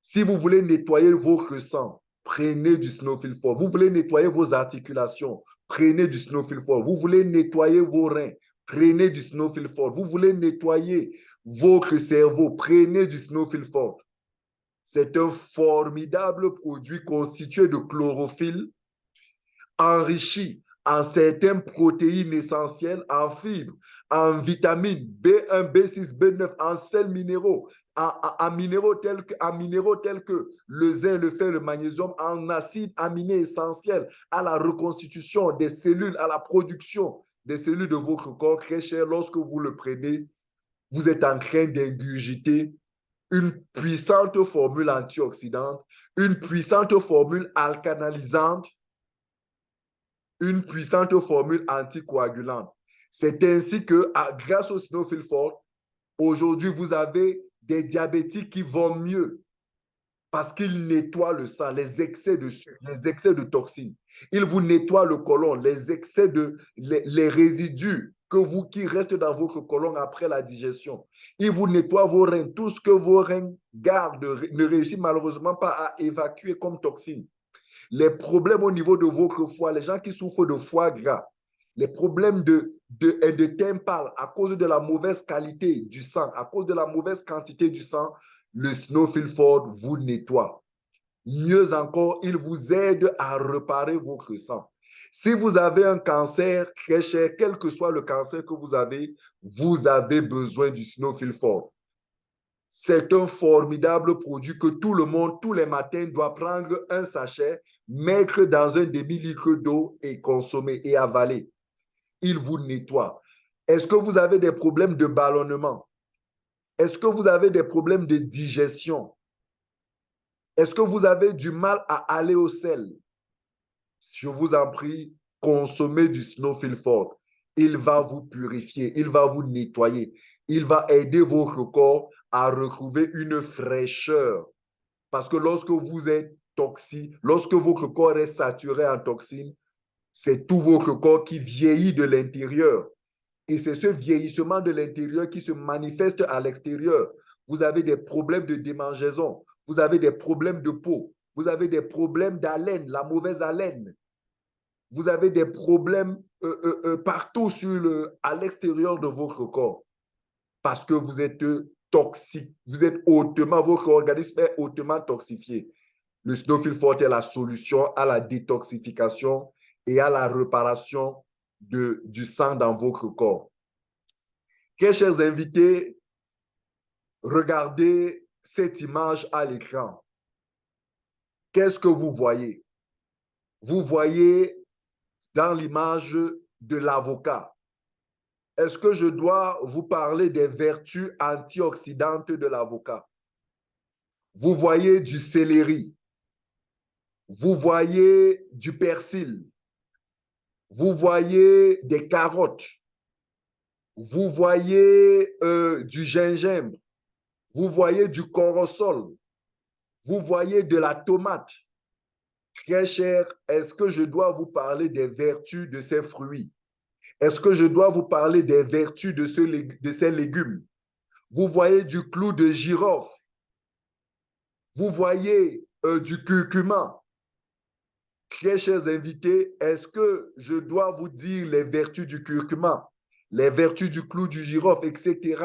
Si vous voulez nettoyer votre sang, prenez du Snowfield Forte. Vous voulez nettoyer vos articulations, prenez du Snowfield Forte. Vous voulez nettoyer vos reins, prenez du Snowfield Forte. Vous voulez nettoyer votre cerveau, prenez du Snowfield Forte. C'est un formidable produit constitué de chlorophylle, enrichi en certaines protéines essentielles, en fibres, en vitamines B1, B6, B9, en sels minéraux, en minéraux tels que le zinc, le fer, le magnésium, en acides aminés essentiels à la reconstitution des cellules, à la production des cellules de votre corps. Très cher, lorsque vous le prenez, vous êtes en train d'ingurgiter une puissante formule antioxydante, une puissante formule alcanalisante, une puissante formule anticoagulante. C'est ainsi que, grâce au Snowfield Forte, aujourd'hui, vous avez des diabétiques qui vont mieux parce qu'il nettoie le sang, les excès de sucre, les excès de toxines. Il vous nettoie le côlon, les excès les résidus qui restent dans votre côlon après la digestion. Il vous nettoie vos reins, tout ce que vos reins gardent ne réussit malheureusement pas à évacuer comme toxines. Les problèmes au niveau de votre foie, les gens qui souffrent de foie gras, les problèmes de tympane à cause de la mauvaise qualité du sang, à cause de la mauvaise quantité du sang, le Snowfield Forte vous nettoie. Mieux encore, il vous aide à réparer votre sang. Si vous avez un cancer très cher, quel que soit le cancer que vous avez besoin du Snowfield Forte. C'est un formidable produit que tout le monde, tous les matins, doit prendre un sachet, mettre dans un demi-litre d'eau et consommer et avaler. Il vous nettoie. Est-ce que vous avez des problèmes de ballonnement? Est-ce que vous avez des problèmes de digestion? Est-ce que vous avez du mal à aller au sel? Je vous en prie, consommez du Snowfield Forte. Il va vous purifier, il va vous nettoyer, il va aider votre corps à retrouver une fraîcheur. Parce que lorsque vous êtes toxique, lorsque votre corps est saturé en toxines, c'est tout votre corps qui vieillit de l'intérieur. Et c'est ce vieillissement de l'intérieur qui se manifeste à l'extérieur. Vous avez des problèmes de démangeaison, vous avez des problèmes de peau, vous avez des problèmes d'haleine, la mauvaise haleine. Vous avez des problèmes partout à l'extérieur de votre corps parce que vous êtes toxique, vous êtes hautement, votre organisme est hautement toxifié. Le Snowfield Forte est la solution à la détoxification et à la réparation du sang dans votre corps. Très chers invités, regardez cette image à l'écran. Qu'est-ce que vous voyez? Vous voyez dans l'image de l'avocat. Est-ce que je dois vous parler des vertus antioxydantes de l'avocat? Vous voyez du céleri, vous voyez du persil, vous voyez des carottes, vous voyez du gingembre, vous voyez du corosol, vous voyez de la tomate. Très cher, est-ce que je dois vous parler des vertus de ces fruits? Est-ce que je dois vous parler des vertus de ces légumes? Vous voyez du clou de girofle, vous voyez du curcuma. Très chers invités, est-ce que je dois vous dire les vertus du curcuma, les vertus du clou du girofle, etc.,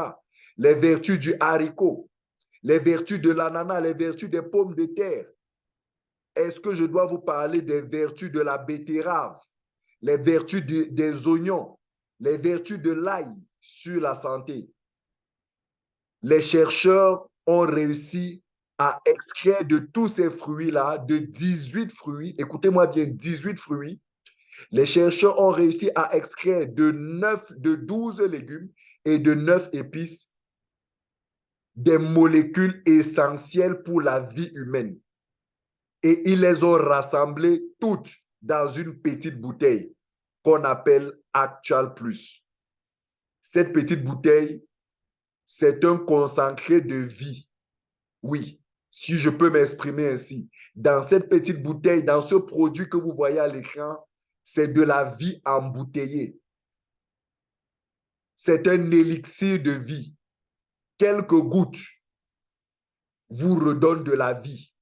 les vertus du haricot, les vertus de l'ananas, les vertus des pommes de terre? Est-ce que je dois vous parler des vertus de la betterave, les vertus des oignons, les vertus de l'ail sur la santé? Les chercheurs ont réussi à extraire de tous ces fruits-là, de 18 fruits, écoutez-moi bien, 18 fruits, les chercheurs ont réussi à extraire de 12 légumes et de 9 épices des molécules essentielles pour la vie humaine. Et ils les ont rassemblées toutes dans une petite bouteille qu'on appelle Actual Plus. Cette petite bouteille, c'est un concentré de vie. Oui, si je peux m'exprimer ainsi. Dans cette petite bouteille, dans ce produit que vous voyez à l'écran, c'est de la vie embouteillée. C'est un élixir de vie. Quelques gouttes vous redonnent de la vie.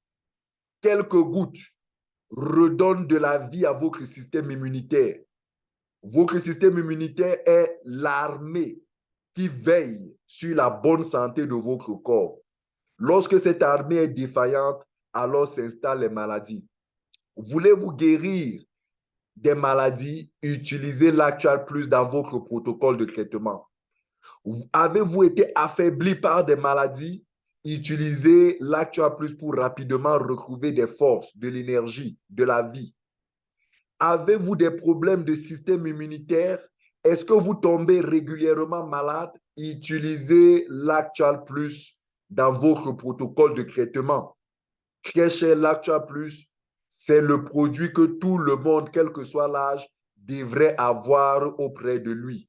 Quelques gouttes redonnent de la vie à votre système immunitaire. Votre système immunitaire est l'armée qui veille sur la bonne santé de votre corps. Lorsque cette armée est défaillante, alors s'installent les maladies. Voulez-vous guérir des maladies? Utilisez l'Actual Plus dans votre protocole de traitement. Avez-vous été affaibli par des maladies? Utilisez l'Actua Plus pour rapidement retrouver des forces, de l'énergie, de la vie. Avez-vous des problèmes de système immunitaire? Est-ce que vous tombez régulièrement malade? Utilisez l'Actual Plus dans votre protocole de traitement. Très cher, l'Actual Plus, c'est le produit que tout le monde, quel que soit l'âge, devrait avoir auprès de lui.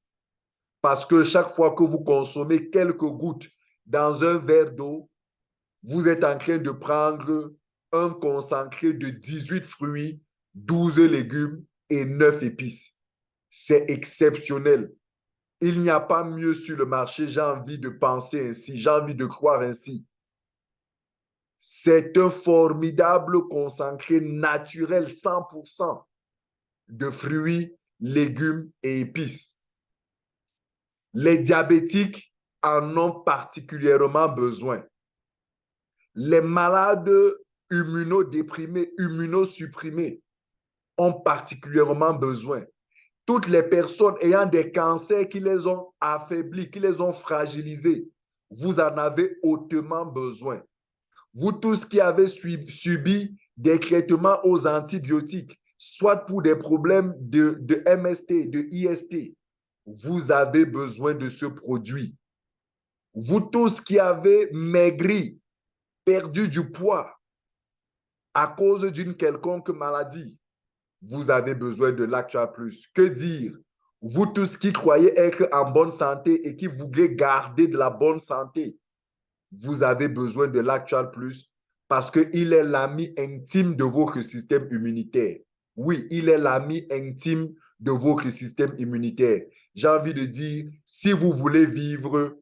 Parce que chaque fois que vous consommez quelques gouttes dans un verre d'eau, vous êtes en train de prendre un concentré de 18 fruits, 12 légumes et 9 épices. C'est exceptionnel. Il n'y a pas mieux sur le marché, j'ai envie de penser ainsi, j'ai envie de croire ainsi. C'est un formidable concentré naturel 100% de fruits, légumes et épices. Les diabétiques en ont particulièrement besoin. Les malades immunodéprimés, immunosupprimés ont particulièrement besoin. Toutes les personnes ayant des cancers qui les ont affaiblis, qui les ont fragilisés, vous en avez hautement besoin. Vous tous qui avez subi des traitements aux antibiotiques, soit pour des problèmes de MST, de IST, vous avez besoin de ce produit. Vous tous qui avez maigri, perdu du poids à cause d'une quelconque maladie, vous avez besoin de l'Actua Plus. Que dire? Vous tous qui croyez être en bonne santé et qui voulez garder de la bonne santé, vous avez besoin de l'Actua Plus parce qu'il est l'ami intime de votre système immunitaire. Oui, il est l'ami intime de votre système immunitaire. J'ai envie de dire, si vous voulez vivre,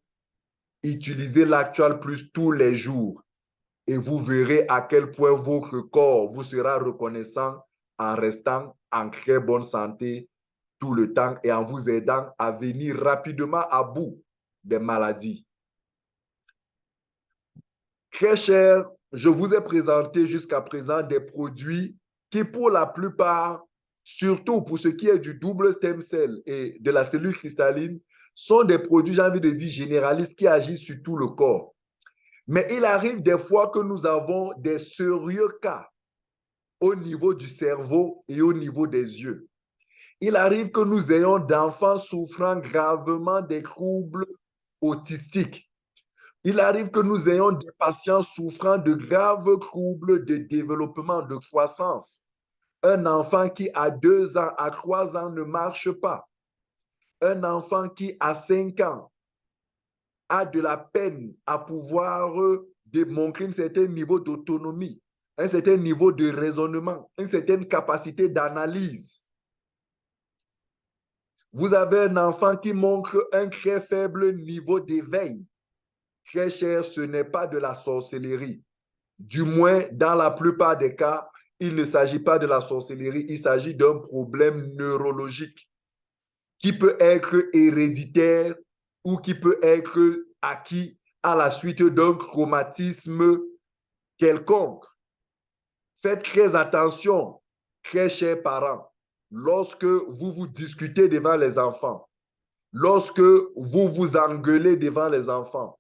utilisez l'Actual Plus tous les jours et vous verrez à quel point votre corps vous sera reconnaissant en restant en très bonne santé tout le temps et en vous aidant à venir rapidement à bout des maladies. Très cher, je vous ai présenté jusqu'à présent des produits qui, pour la plupart, surtout pour ce qui est du double stem cell et de la cellule cristalline, sont des produits, j'ai envie de dire, généralistes qui agissent sur tout le corps. Mais il arrive des fois que nous avons des sérieux cas au niveau du cerveau et au niveau des yeux. Il arrive que nous ayons d'enfants souffrant gravement des troubles autistiques. Il arrive que nous ayons des patients souffrant de graves troubles de développement, de croissance. Un enfant qui à 2 ans, à 3 ans ne marche pas. Un enfant qui à 5 ans a de la peine à pouvoir démontrer un certain niveau d'autonomie, un certain niveau de raisonnement, une certaine capacité d'analyse. Vous avez un enfant qui montre un très faible niveau d'éveil. Très cher, ce n'est pas de la sorcellerie. Du moins, dans la plupart des cas, il ne s'agit pas de la sorcellerie, il s'agit d'un problème neurologique qui peut être héréditaire ou qui peut être acquis à la suite d'un traumatisme quelconque. Faites très attention, très chers parents, lorsque vous vous discutez devant les enfants, lorsque vous vous engueulez devant les enfants,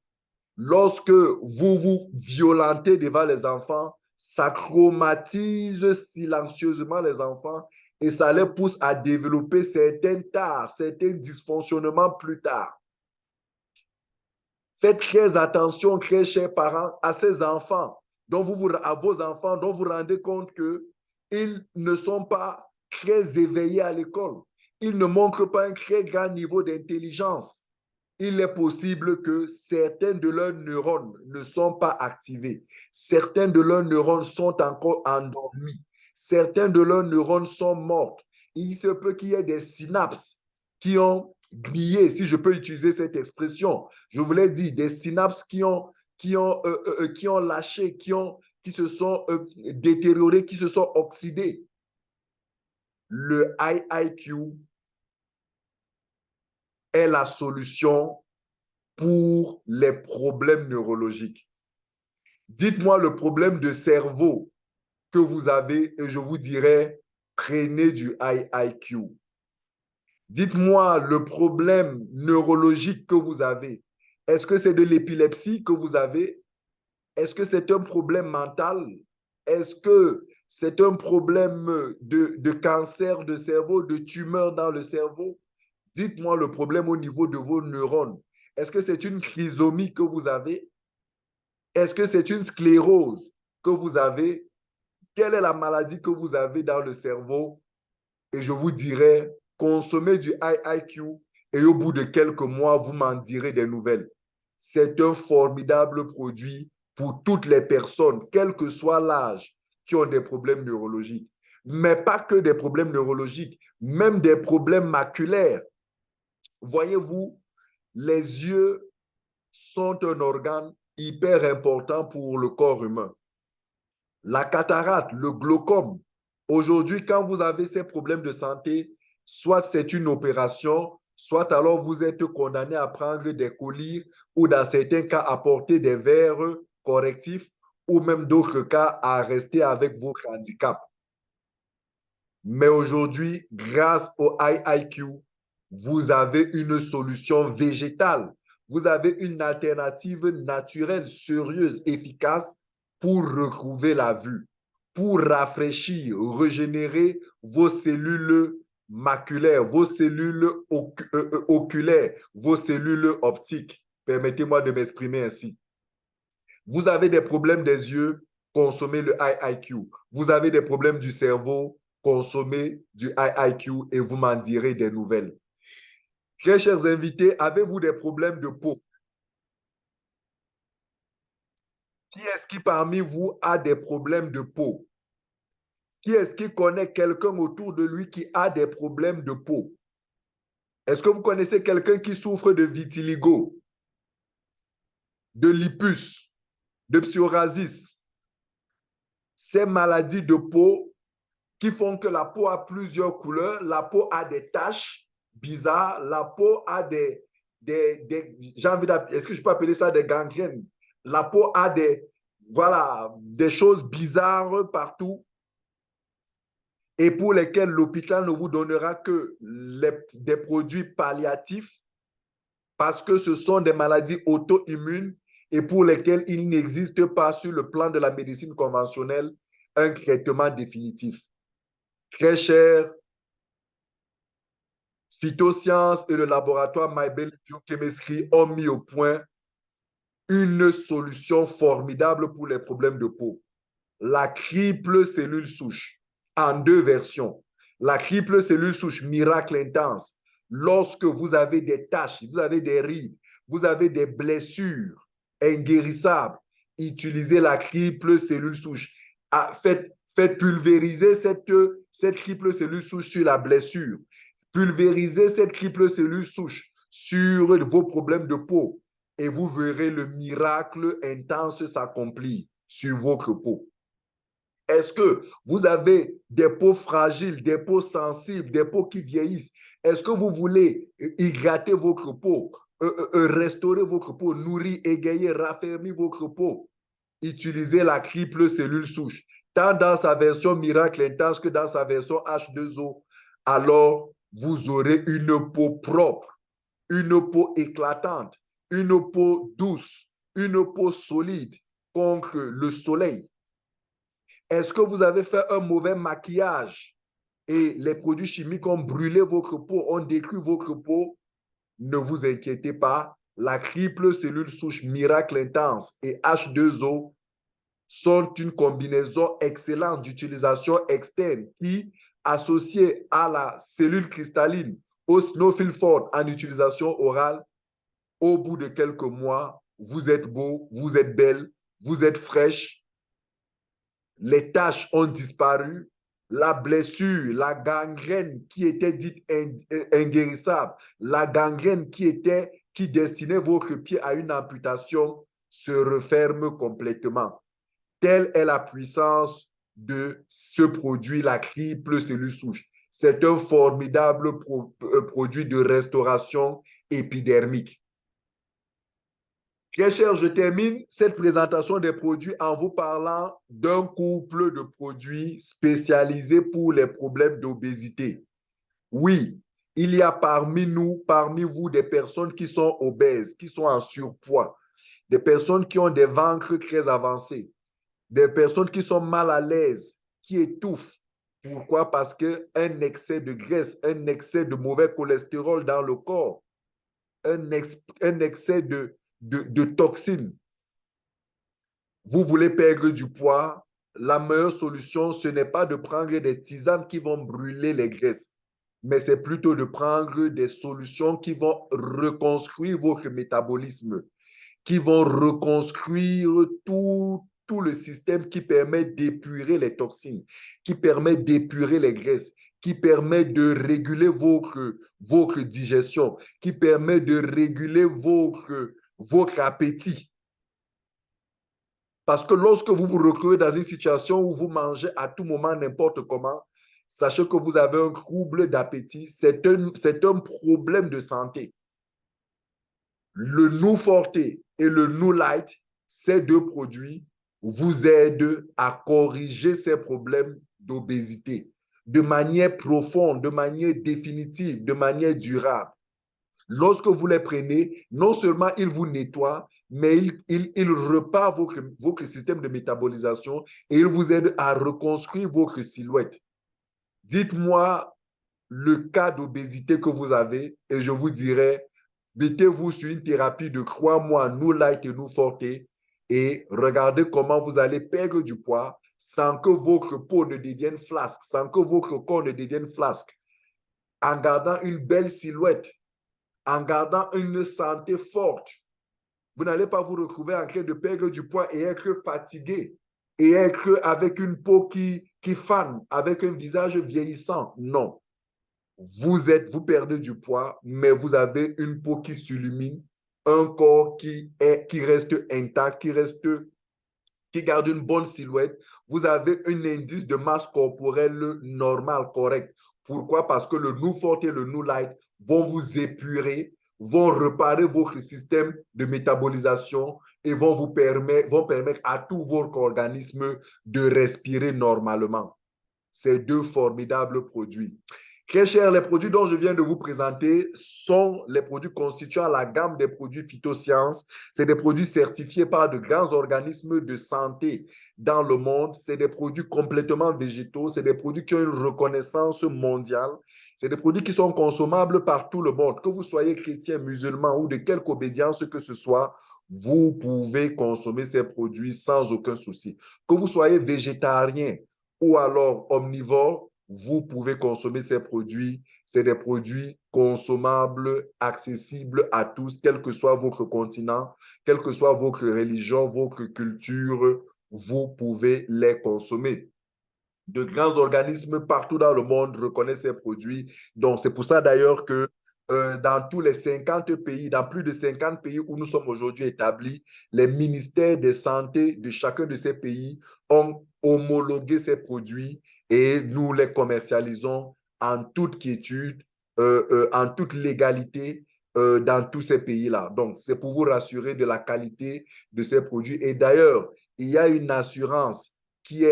lorsque vous vous violentez devant les enfants, ça traumatise silencieusement les enfants et ça les pousse à développer certains tares, certains dysfonctionnements plus tard. Faites très attention, très chers parents, à ces enfants, à vos enfants dont vous rendez compte qu'ils ne sont pas très éveillés à l'école. Ils ne montrent pas un très grand niveau d'intelligence. Il est possible que certains de leurs neurones ne sont pas activés. Certains de leurs neurones sont encore endormis. Certains de leurs neurones sont morts. Il se peut qu'il y ait des synapses qui ont grillé, si je peux utiliser cette expression. Je voulais dire des synapses qui ont lâché, qui se sont détériorées, qui se sont oxydées. Le IIQ est la solution pour les problèmes neurologiques. Dites-moi le problème de cerveau que vous avez et je vous dirai, prenez du IIQ. Dites-moi le problème neurologique que vous avez. Est-ce que c'est de l'épilepsie que vous avez? Est-ce que c'est un problème mental? Est-ce que c'est un problème de cancer de cerveau, de tumeur dans le cerveau? Dites-moi le problème au niveau de vos neurones. Est-ce que c'est une trisomie que vous avez? Est-ce que c'est une sclérose que vous avez? Quelle est la maladie que vous avez dans le cerveau? Et je vous dirai, consommez du IIQ et au bout de quelques mois, vous m'en direz des nouvelles. C'est un formidable produit pour toutes les personnes, quel que soit l'âge, qui ont des problèmes neurologiques. Mais pas que des problèmes neurologiques, même des problèmes maculaires. Voyez-vous, les yeux sont un organe hyper important pour le corps humain. La cataracte, le glaucome. Aujourd'hui, quand vous avez ces problèmes de santé, soit c'est une opération, soit alors vous êtes condamné à prendre des collyres ou dans certains cas à porter des verres correctifs ou même d'autres cas à rester avec vos handicaps. Mais aujourd'hui, grâce au IIQ, vous avez une solution végétale. Vous avez une alternative naturelle, sérieuse, efficace pour retrouver la vue, pour rafraîchir, régénérer vos cellules maculaires, vos cellules oculaires, vos cellules optiques. Permettez-moi de m'exprimer ainsi. Vous avez des problèmes des yeux, consommez le IIQ. Vous avez des problèmes du cerveau, consommez du IIQ et vous m'en direz des nouvelles. Très chers invités, avez-vous des problèmes de peau? Qui est-ce qui parmi vous a des problèmes de peau? Qui est-ce qui connaît quelqu'un autour de lui qui a des problèmes de peau? Est-ce que vous connaissez quelqu'un qui souffre de vitiligo, de lupus, de psoriasis? Ces maladies de peau qui font que la peau a plusieurs couleurs, la peau a des taches bizarres, la peau a j'ai envie d'appeler, est-ce que je peux appeler ça des gangrènes? La peau a des choses bizarres partout et pour lesquelles l'hôpital ne vous donnera que des produits palliatifs parce que ce sont des maladies auto-immunes et pour lesquelles il n'existe pas sur le plan de la médecine conventionnelle un traitement définitif. Très cher Phytosciences et le laboratoire Maybell Biochemistry ont mis au point une solution formidable pour les problèmes de peau. La triple cellule souche en 2 versions. La triple cellule souche miracle intense. Lorsque vous avez des taches, vous avez des rides, vous avez des blessures inguérissables, utilisez la triple cellule souche. Faites pulvériser cette triple cellule souche sur la blessure. Pulvérisez cette triple cellule souche sur vos problèmes de peau et vous verrez le miracle intense s'accomplir sur votre peau. Est-ce que vous avez des peaux fragiles, des peaux sensibles, des peaux qui vieillissent? Est-ce que vous voulez hydrater votre peau, restaurer votre peau, nourrir, égayer, raffermir votre peau? Utilisez la triple cellule souche, tant dans sa version miracle intense que dans sa version H2O. Alors, vous aurez une peau propre, une peau éclatante, une peau douce, une peau solide contre le soleil. Est-ce que vous avez fait un mauvais maquillage et les produits chimiques ont brûlé votre peau, ont détruit votre peau? Ne vous inquiétez pas, la triple cellule souche miracle intense et H2O sont une combinaison excellente d'utilisation externe qui, associée à la cellule cristalline, au snowfield fort en utilisation orale, au bout de quelques mois, vous êtes beau, vous êtes belle, vous êtes fraîche, les taches ont disparu, la blessure, la gangrène qui était dite inguérissable, la gangrène qui destinait votre pied à une amputation se referme complètement. Telle est la puissance de ce produit, la triple cellule souche. C'est un formidable produit de restauration épidermique. Très cher, je termine cette présentation des produits en vous parlant d'un couple de produits spécialisés pour les problèmes d'obésité. Oui, il y a parmi nous, parmi vous, des personnes qui sont obèses, qui sont en surpoids, des personnes qui ont des ventres très avancés, des personnes qui sont mal à l'aise, qui étouffent. Pourquoi? Parce qu'un excès de graisse, un excès de mauvais cholestérol dans le corps, un excès de toxines. Vous voulez perdre du poids, la meilleure solution, ce n'est pas de prendre des tisanes qui vont brûler les graisses, mais c'est plutôt de prendre des solutions qui vont reconstruire votre métabolisme, qui vont reconstruire tout le système qui permet d'épurer les toxines, qui permet d'épurer les graisses, qui permet de réguler votre digestion, qui permet de réguler votre appétit. Parce que lorsque vous vous retrouvez dans une situation où vous mangez à tout moment n'importe comment, sachez que vous avez un trouble d'appétit. C'est un problème de santé. Le Nou Forte et le Nou Light, ces 2 produits, vous aident à corriger ces problèmes d'obésité de manière profonde, de manière définitive, de manière durable. Lorsque vous les prenez, non seulement ils vous nettoient, mais ils reparent votre système de métabolisation et ils vous aident à reconstruire votre silhouette. Dites-moi le cas d'obésité que vous avez et je vous dirai, mettez-vous sur une thérapie de 3 mois, Nou Light et Nou Forte et regardez comment vous allez perdre du poids sans que votre peau ne devienne flasque, sans que votre corps ne devienne flasque, en gardant une belle silhouette, en gardant une santé forte. Vous n'allez pas vous retrouver en train de perdre du poids et être fatigué et être avec une peau qui fane, avec un visage vieillissant. Non. Vous perdez du poids, mais vous avez une peau qui s'illumine, un corps qui reste intact, qui garde une bonne silhouette. Vous avez un indice de masse corporelle normal, correct. Pourquoi? Parce que le Nou Forte et le Nou Light vont vous épurer, vont réparer votre système de métabolisation et vont permettre à tout votre organisme de respirer normalement. Ces 2 formidables produits. Très cher, les produits dont je viens de vous présenter sont les produits constituant la gamme des produits phytosciences. C'est des produits certifiés par de grands organismes de santé dans le monde. C'est des produits complètement végétaux. C'est des produits qui ont une reconnaissance mondiale. C'est des produits qui sont consommables par tout le monde. Que vous soyez chrétien, musulman ou de quelque obédience que ce soit, vous pouvez consommer ces produits sans aucun souci. Que vous soyez végétarien ou alors omnivore, vous pouvez consommer ces produits. C'est des produits consommables, accessibles à tous, quel que soit votre continent, quelle que soit votre religion, votre culture, vous pouvez les consommer. De grands organismes partout dans le monde reconnaissent ces produits. Donc, c'est pour ça d'ailleurs que dans tous les 50 pays, dans plus de 50 pays où nous sommes aujourd'hui établis, les ministères de santé de chacun de ces pays ont homologué ces produits et nous les commercialisons en toute quiétude, en toute légalité dans tous ces pays-là. Donc, c'est pour vous rassurer de la qualité de ces produits. Et d'ailleurs, il y a une assurance qui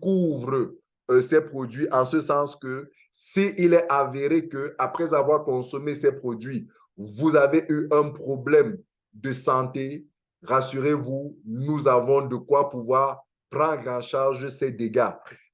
couvre ces produits en ce sens que s'il est avéré que après avoir consommé ces produits, vous avez eu un problème de santé, rassurez-vous, nous avons de quoi pouvoir prendre en charge ces dégâts.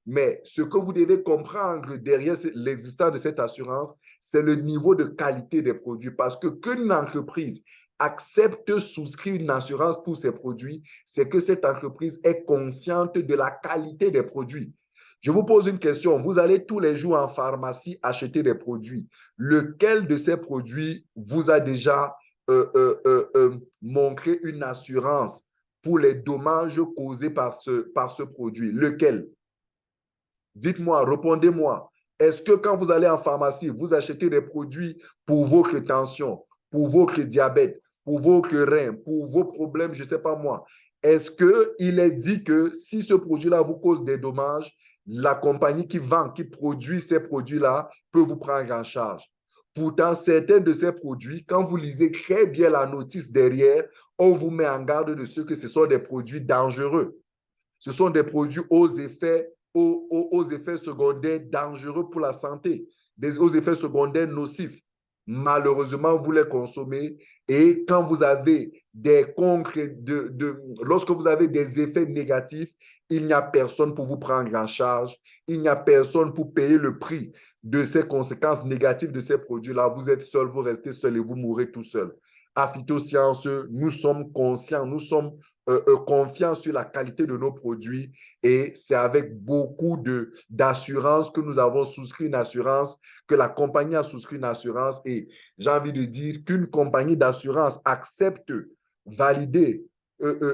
Mais ce que vous devez comprendre derrière l'existence de cette assurance, c'est le niveau de qualité des produits. Parce que qu'une entreprise accepte souscrire une assurance pour ses produits, c'est que cette entreprise est consciente de la qualité des produits. Je vous pose une question. Vous allez tous les jours en pharmacie acheter des produits. Lequel de ces produits vous a déjà montré une assurance pour les dommages causés par ce produit? Lequel? Dites-moi, répondez-moi. Est-ce que quand vous allez en pharmacie, vous achetez des produits pour votre tension, pour votre diabète, pour vos reins, pour vos problèmes, je ne sais pas moi, est-ce qu'il est dit que si ce produit-là vous cause des dommages, la compagnie qui vend, qui produit ces produits-là peut vous prendre en charge? Pourtant, certains de ces produits, quand vous lisez très bien la notice derrière, on vous met en garde de ce que ce sont des produits dangereux. Ce sont des produits aux effets secondaires dangereux pour la santé, aux effets secondaires nocifs. Malheureusement, vous les consommez et quand vous avez lorsque vous avez des effets négatifs, il n'y a personne pour vous prendre en charge, il n'y a personne pour payer le prix de ces conséquences négatives de ces produits-là. Vous êtes seul, vous restez seul et vous mourrez tout seul. À Phytosciences, nous sommes conscients, nous sommes confiants sur la qualité de nos produits et c'est avec beaucoup d'assurance que nous avons souscrit une assurance, que la compagnie a souscrit une assurance et j'ai envie de dire qu'une compagnie d'assurance accepte valider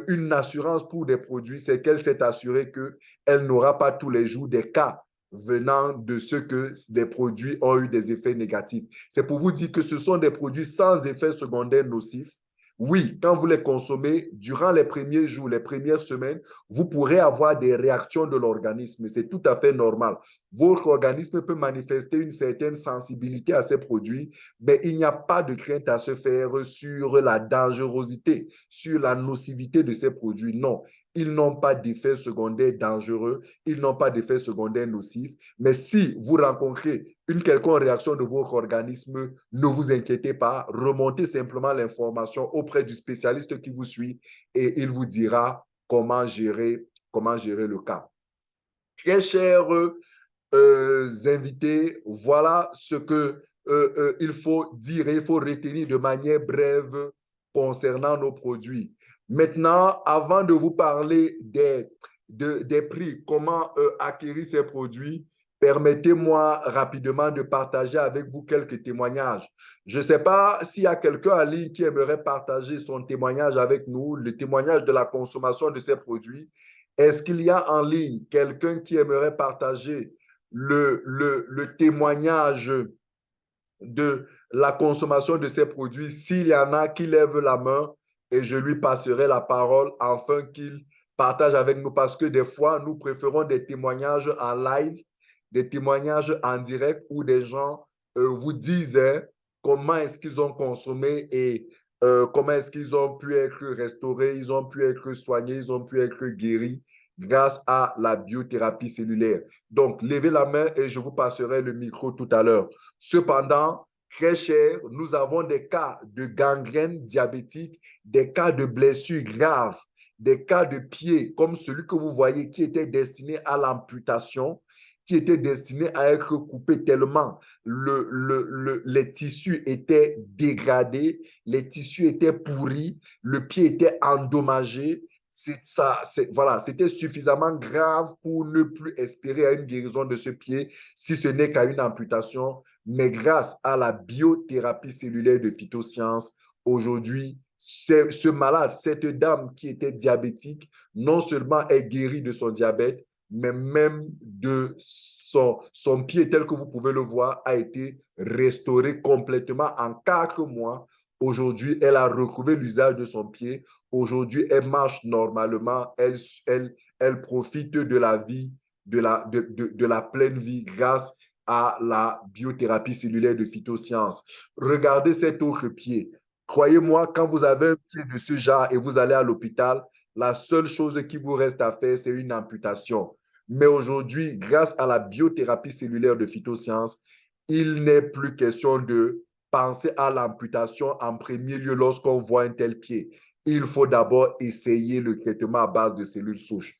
une assurance pour des produits, c'est qu'elle s'est assurée qu'elle n'aura pas tous les jours des cas venant de ce que des produits ont eu des effets négatifs. C'est pour vous dire que ce sont des produits sans effets secondaires nocifs. Oui, quand vous les consommez, durant les premiers jours, les premières semaines, vous pourrez avoir des réactions de l'organisme. C'est tout à fait normal. Votre organisme peut manifester une certaine sensibilité à ces produits, mais il n'y a pas de crainte à se faire sur la dangerosité, sur la nocivité de ces produits. Non, ils n'ont pas d'effets secondaires dangereux, ils n'ont pas d'effets secondaires nocifs. Mais si vous rencontrez une quelconque réaction de votre organisme, ne vous inquiétez pas, remontez simplement l'information auprès du spécialiste qui vous suit et il vous dira comment gérer le cas. Très chers invités, voilà ce que il faut dire et il faut retenir de manière brève concernant nos produits. Maintenant, avant de vous parler des prix, comment acquérir ces produits, permettez-moi rapidement de partager avec vous quelques témoignages. Je ne sais pas s'il y a quelqu'un en ligne qui aimerait partager son témoignage avec nous, le témoignage de la consommation de ces produits. Est-ce qu'il y a en ligne quelqu'un qui aimerait partager le témoignage de la consommation de ces produits? S'il y en a qui lèvent la main et je lui passerai la parole afin qu'il partage avec nous parce que des fois, nous préférons des témoignages en live, des témoignages en direct où des gens vous disent comment est-ce qu'ils ont consommé et comment est-ce qu'ils ont pu être restaurés, ils ont pu être soignés, ils ont pu être guéris. grâce à la biothérapie cellulaire. Donc, levez la main et je vous passerai le micro tout à l'heure. Cependant, très cher, nous avons des cas de gangrène diabétique, des cas de blessures graves, des cas de pieds comme celui que vous voyez qui était destiné à l'amputation, qui était destiné à être coupé tellement les tissus étaient dégradés, les tissus étaient pourris, le pied était endommagé. Voilà, c'était suffisamment grave pour ne plus espérer à une guérison de ce pied, si ce n'est qu'à une amputation. Mais grâce à la biothérapie cellulaire de phytosciences, aujourd'hui, ce malade, cette dame qui était diabétique, non seulement est guérie de son diabète, mais même de son pied tel que vous pouvez le voir a été restauré complètement en 4 mois. Aujourd'hui, elle a retrouvé l'usage de son pied. Aujourd'hui, elle marche normalement. Elle profite de la vie, de la pleine vie grâce à la biothérapie cellulaire de phytosciences. Regardez cet autre pied. Croyez-moi, quand vous avez un pied de ce genre et vous allez à l'hôpital, la seule chose qui vous reste à faire, c'est une amputation. Mais aujourd'hui, grâce à la biothérapie cellulaire de phytosciences, il n'est plus question de penser à l'amputation en premier lieu lorsqu'on voit un tel pied. Il faut d'abord essayer le traitement à base de cellules souches.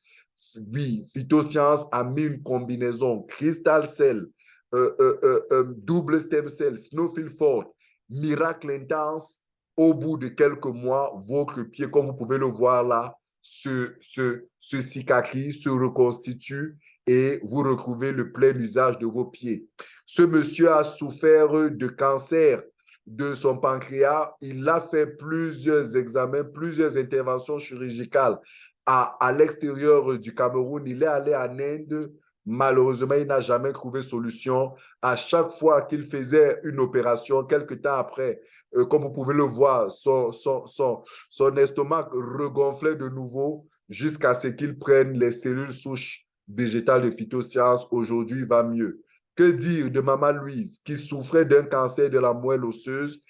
Oui, Phytosciences a mis une combinaison Crystal Cell, double stem cell, Snowfield Fort, miracle intense. Au bout de quelques mois, votre pied, comme vous pouvez le voir là, se cicatrise, se reconstitue et vous retrouvez le plein usage de vos pieds. Ce monsieur a souffert de cancer de son pancréas. Il a fait plusieurs examens, plusieurs interventions chirurgicales à l'extérieur du Cameroun. Il est allé en Inde. Malheureusement, il n'a jamais trouvé solution. À chaque fois qu'il faisait une opération, quelques temps après, comme vous pouvez le voir, son estomac regonflait de nouveau jusqu'à ce qu'il prenne les cellules souches végétales de phytosciences. Aujourd'hui, il va mieux. Que dire de Maman Louise qui souffrait d'un cancer de la moelle osseuse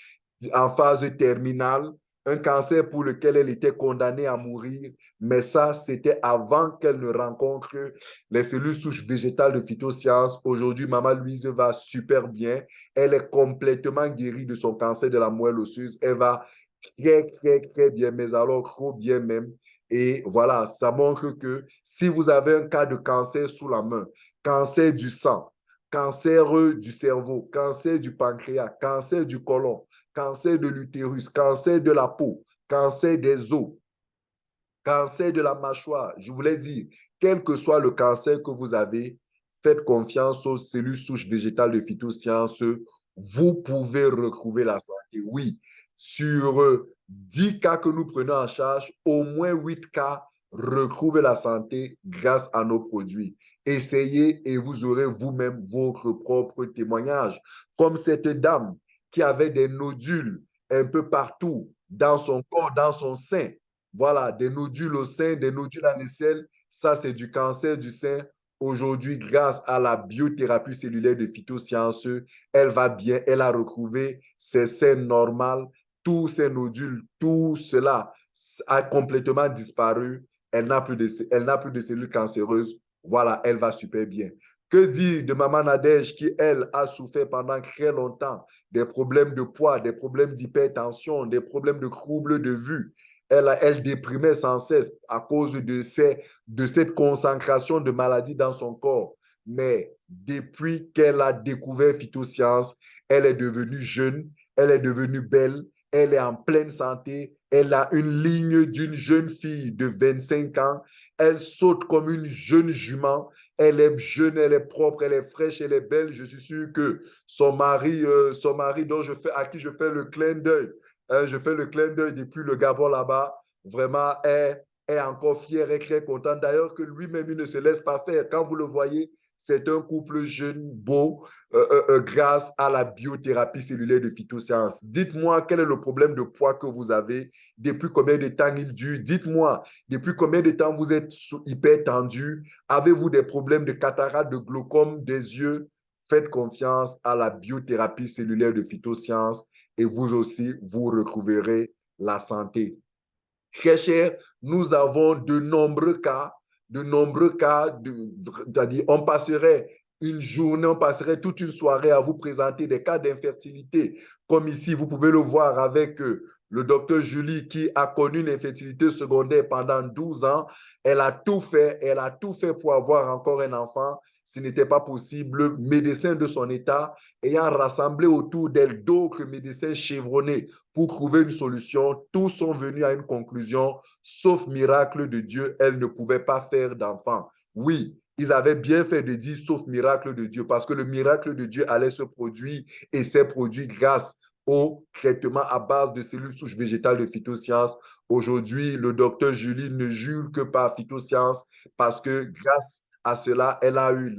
en phase terminale, un cancer pour lequel elle était condamnée à mourir, mais ça, c'était avant qu'elle ne rencontre les cellules souches végétales de phytosciences. Aujourd'hui, Maman Louise va super bien. Elle est complètement guérie de son cancer de la moelle osseuse. Elle va très, très, très bien, mais alors trop bien même. Et voilà, ça montre que si vous avez un cas de cancer sous la main, cancer du sang, cancer du cerveau, cancer du pancréas, cancer du côlon, cancer de l'utérus, cancer de la peau, cancer des os, cancer de la mâchoire, je voulais dire, quel que soit le cancer que vous avez, faites confiance aux cellules souches végétales de phytosciences. Vous pouvez retrouver la santé. Oui, sur 10 cas que nous prenons en charge, au moins 8 cas retrouvent la santé grâce à nos produits. Essayez et vous aurez vous-même votre propre témoignage. Comme cette dame qui avait des nodules un peu partout dans son corps, dans son sein. Voilà, des nodules au sein, des nodules à l'aisselle, ça c'est du cancer du sein. Aujourd'hui, grâce à la biothérapie cellulaire de phytosciences, elle va bien, elle a retrouvé ses seins normales, tous ses nodules, tout cela a complètement disparu. Elle n'a plus de cellules cancéreuses. Voilà, elle va super bien. Que dire de Maman Nadège qui, elle, a souffert pendant très longtemps des problèmes de poids, des problèmes d'hypertension, des problèmes de troubles de vue. Elle déprimait sans cesse à cause de cette concentration de maladies dans son corps. Mais depuis qu'elle a découvert Phytosciences, elle est devenue jeune, elle est devenue belle, elle est en pleine santé, elle a une ligne d'une jeune fille de 25 ans, elle saute comme une jeune jument, elle est jeune, elle est propre, elle est fraîche, elle est belle. Je suis sûr que son mari à qui je fais le clin d'œil, je fais le clin d'œil depuis le Gabon là-bas. Vraiment, est encore fier et très content. D'ailleurs, que lui-même, il ne se laisse pas faire. Quand vous le voyez, c'est un couple jeune, beau, grâce à la biothérapie cellulaire de phytosciences. Dites-moi quel est le problème de poids que vous avez, depuis combien de temps il dure. Dites-moi depuis combien de temps vous êtes hyper tendu. Avez-vous des problèmes de cataracte, de glaucome des yeux? Faites confiance à la biothérapie cellulaire de phytosciences et vous aussi, vous retrouverez la santé. Très cher, nous avons de nombreux cas de nombreux cas, c'est-à-dire on passerait une journée, on passerait toute une soirée à vous présenter des cas d'infertilité. Comme ici, vous pouvez le voir avec le docteur Julie qui a connu une infertilité secondaire pendant 12 ans. Elle a tout fait pour avoir encore un enfant. Ce n'était pas possible. Médecins de son état ayant rassemblé autour d'elle d'autres médecins chevronnés pour trouver une solution, tous sont venus à une conclusion, sauf miracle de Dieu, elle ne pouvait pas faire d'enfant. Oui, ils avaient bien fait de dire sauf miracle de Dieu, parce que le miracle de Dieu allait se produire et s'est produit grâce au traitement à base de cellules souches végétales de phytosciences. Aujourd'hui, le docteur Julie ne jure que par phytosciences parce que grâce à cela, elle a eu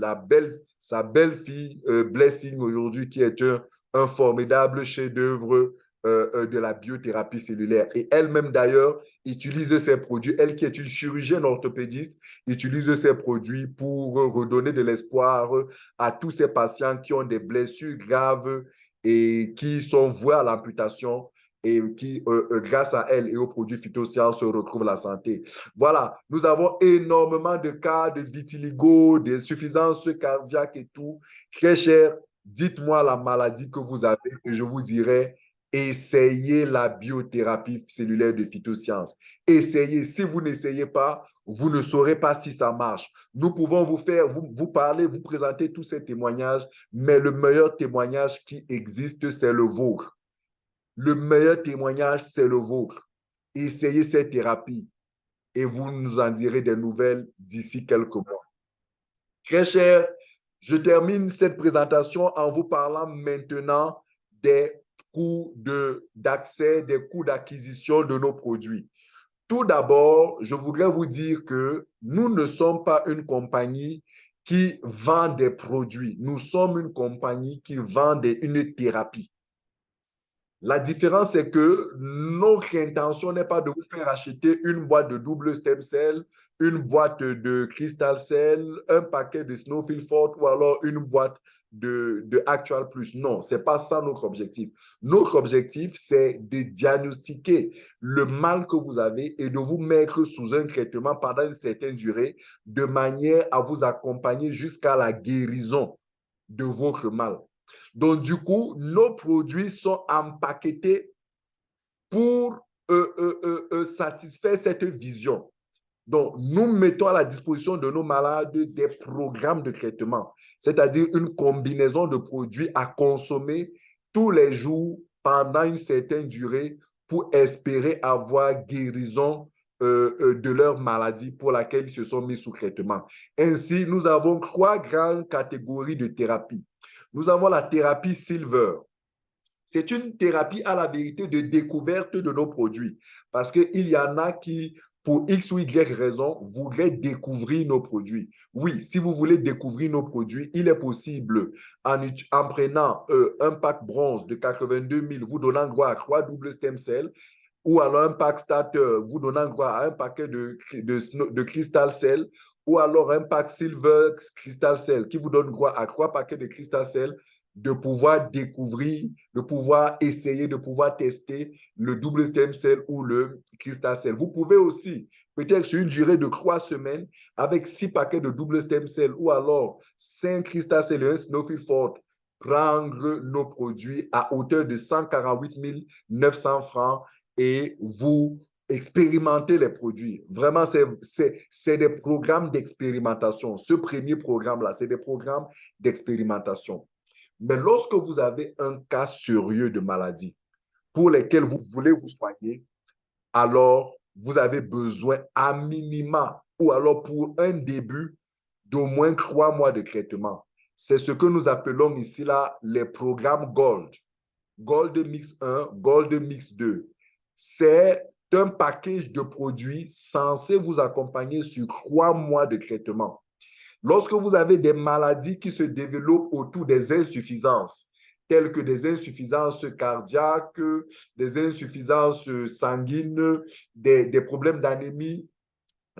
sa belle-fille Blessing aujourd'hui qui est un formidable chef-d'œuvre de la biothérapie cellulaire. Et elle-même d'ailleurs utilise ces produits, elle qui est une chirurgienne orthopédiste, utilise ces produits pour redonner de l'espoir à tous ces patients qui ont des blessures graves et qui sont voués à l'amputation et qui, grâce à elle et aux produits phytosciences, retrouvent la santé. Voilà, nous avons énormément de cas de vitiligo, d'insuffisance cardiaque et tout. Très cher, dites-moi la maladie que vous avez et je vous dirai, essayez la biothérapie cellulaire de phytosciences. Essayez. Si vous n'essayez pas, vous ne saurez pas si ça marche. Nous pouvons vous parler, vous présenter tous ces témoignages, mais le meilleur témoignage qui existe, c'est le vôtre. Le meilleur témoignage, c'est le vôtre. Essayez cette thérapie et vous nous en direz des nouvelles d'ici quelques mois. Très cher, je termine cette présentation en vous parlant maintenant des coûts d'accès, des coûts d'acquisition de nos produits. Tout d'abord, je voudrais vous dire que nous ne sommes pas une compagnie qui vend des produits. Nous sommes une compagnie qui vend une thérapie. La différence, c'est que notre intention n'est pas de vous faire acheter une boîte de double stem cell, une boîte de crystal cell, un paquet de Snowfield Fort ou alors une boîte de Actual Plus. Non, ce n'est pas ça notre objectif. Notre objectif, c'est de diagnostiquer le mal que vous avez et de vous mettre sous un traitement pendant une certaine durée de manière à vous accompagner jusqu'à la guérison de votre mal. Donc, du coup, nos produits sont empaquetés pour satisfaire cette vision. Donc, nous mettons à la disposition de nos malades des programmes de traitement, c'est-à-dire une combinaison de produits à consommer tous les jours pendant une certaine durée pour espérer avoir guérison de leur maladie pour laquelle ils se sont mis sous traitement. Ainsi, nous avons 3 grandes catégories de thérapie. Nous avons la thérapie Silver. C'est une thérapie à la vérité de découverte de nos produits parce qu'il y en a qui, pour X ou Y raison, voudraient découvrir nos produits. Oui, si vous voulez découvrir nos produits, il est possible en prenant un pack bronze de 82 000, vous donnant droit à 3 doubles stem cells, ou alors un pack starter vous donnant droit à un paquet de crystal cell, ou alors un pack silver crystal cell qui vous donne droit à 3 paquets de crystal cell, de pouvoir découvrir, de pouvoir essayer, de pouvoir tester le double stem cell ou le crystal cell. Vous pouvez aussi, peut-être sur une durée de 3 semaines, avec 6 paquets de double stem cell ou alors 5 crystal cell et un Snowfield Fort, prendre nos produits à hauteur de 148 900 francs et vous expérimentez les produits. Vraiment, c'est des programmes d'expérimentation. Ce premier programme-là, c'est des programmes d'expérimentation. Mais lorsque vous avez un cas sérieux de maladie pour lesquels vous voulez vous soigner, alors vous avez besoin à minima ou alors pour un début d'au moins 3 mois de traitement. C'est ce que nous appelons ici là les programmes Gold. Gold Mix 1, Gold Mix 2. C'est un package de produits censé vous accompagner sur 3 mois de traitement. Lorsque vous avez des maladies qui se développent autour des insuffisances, telles que des insuffisances cardiaques, des insuffisances sanguines, des problèmes d'anémie,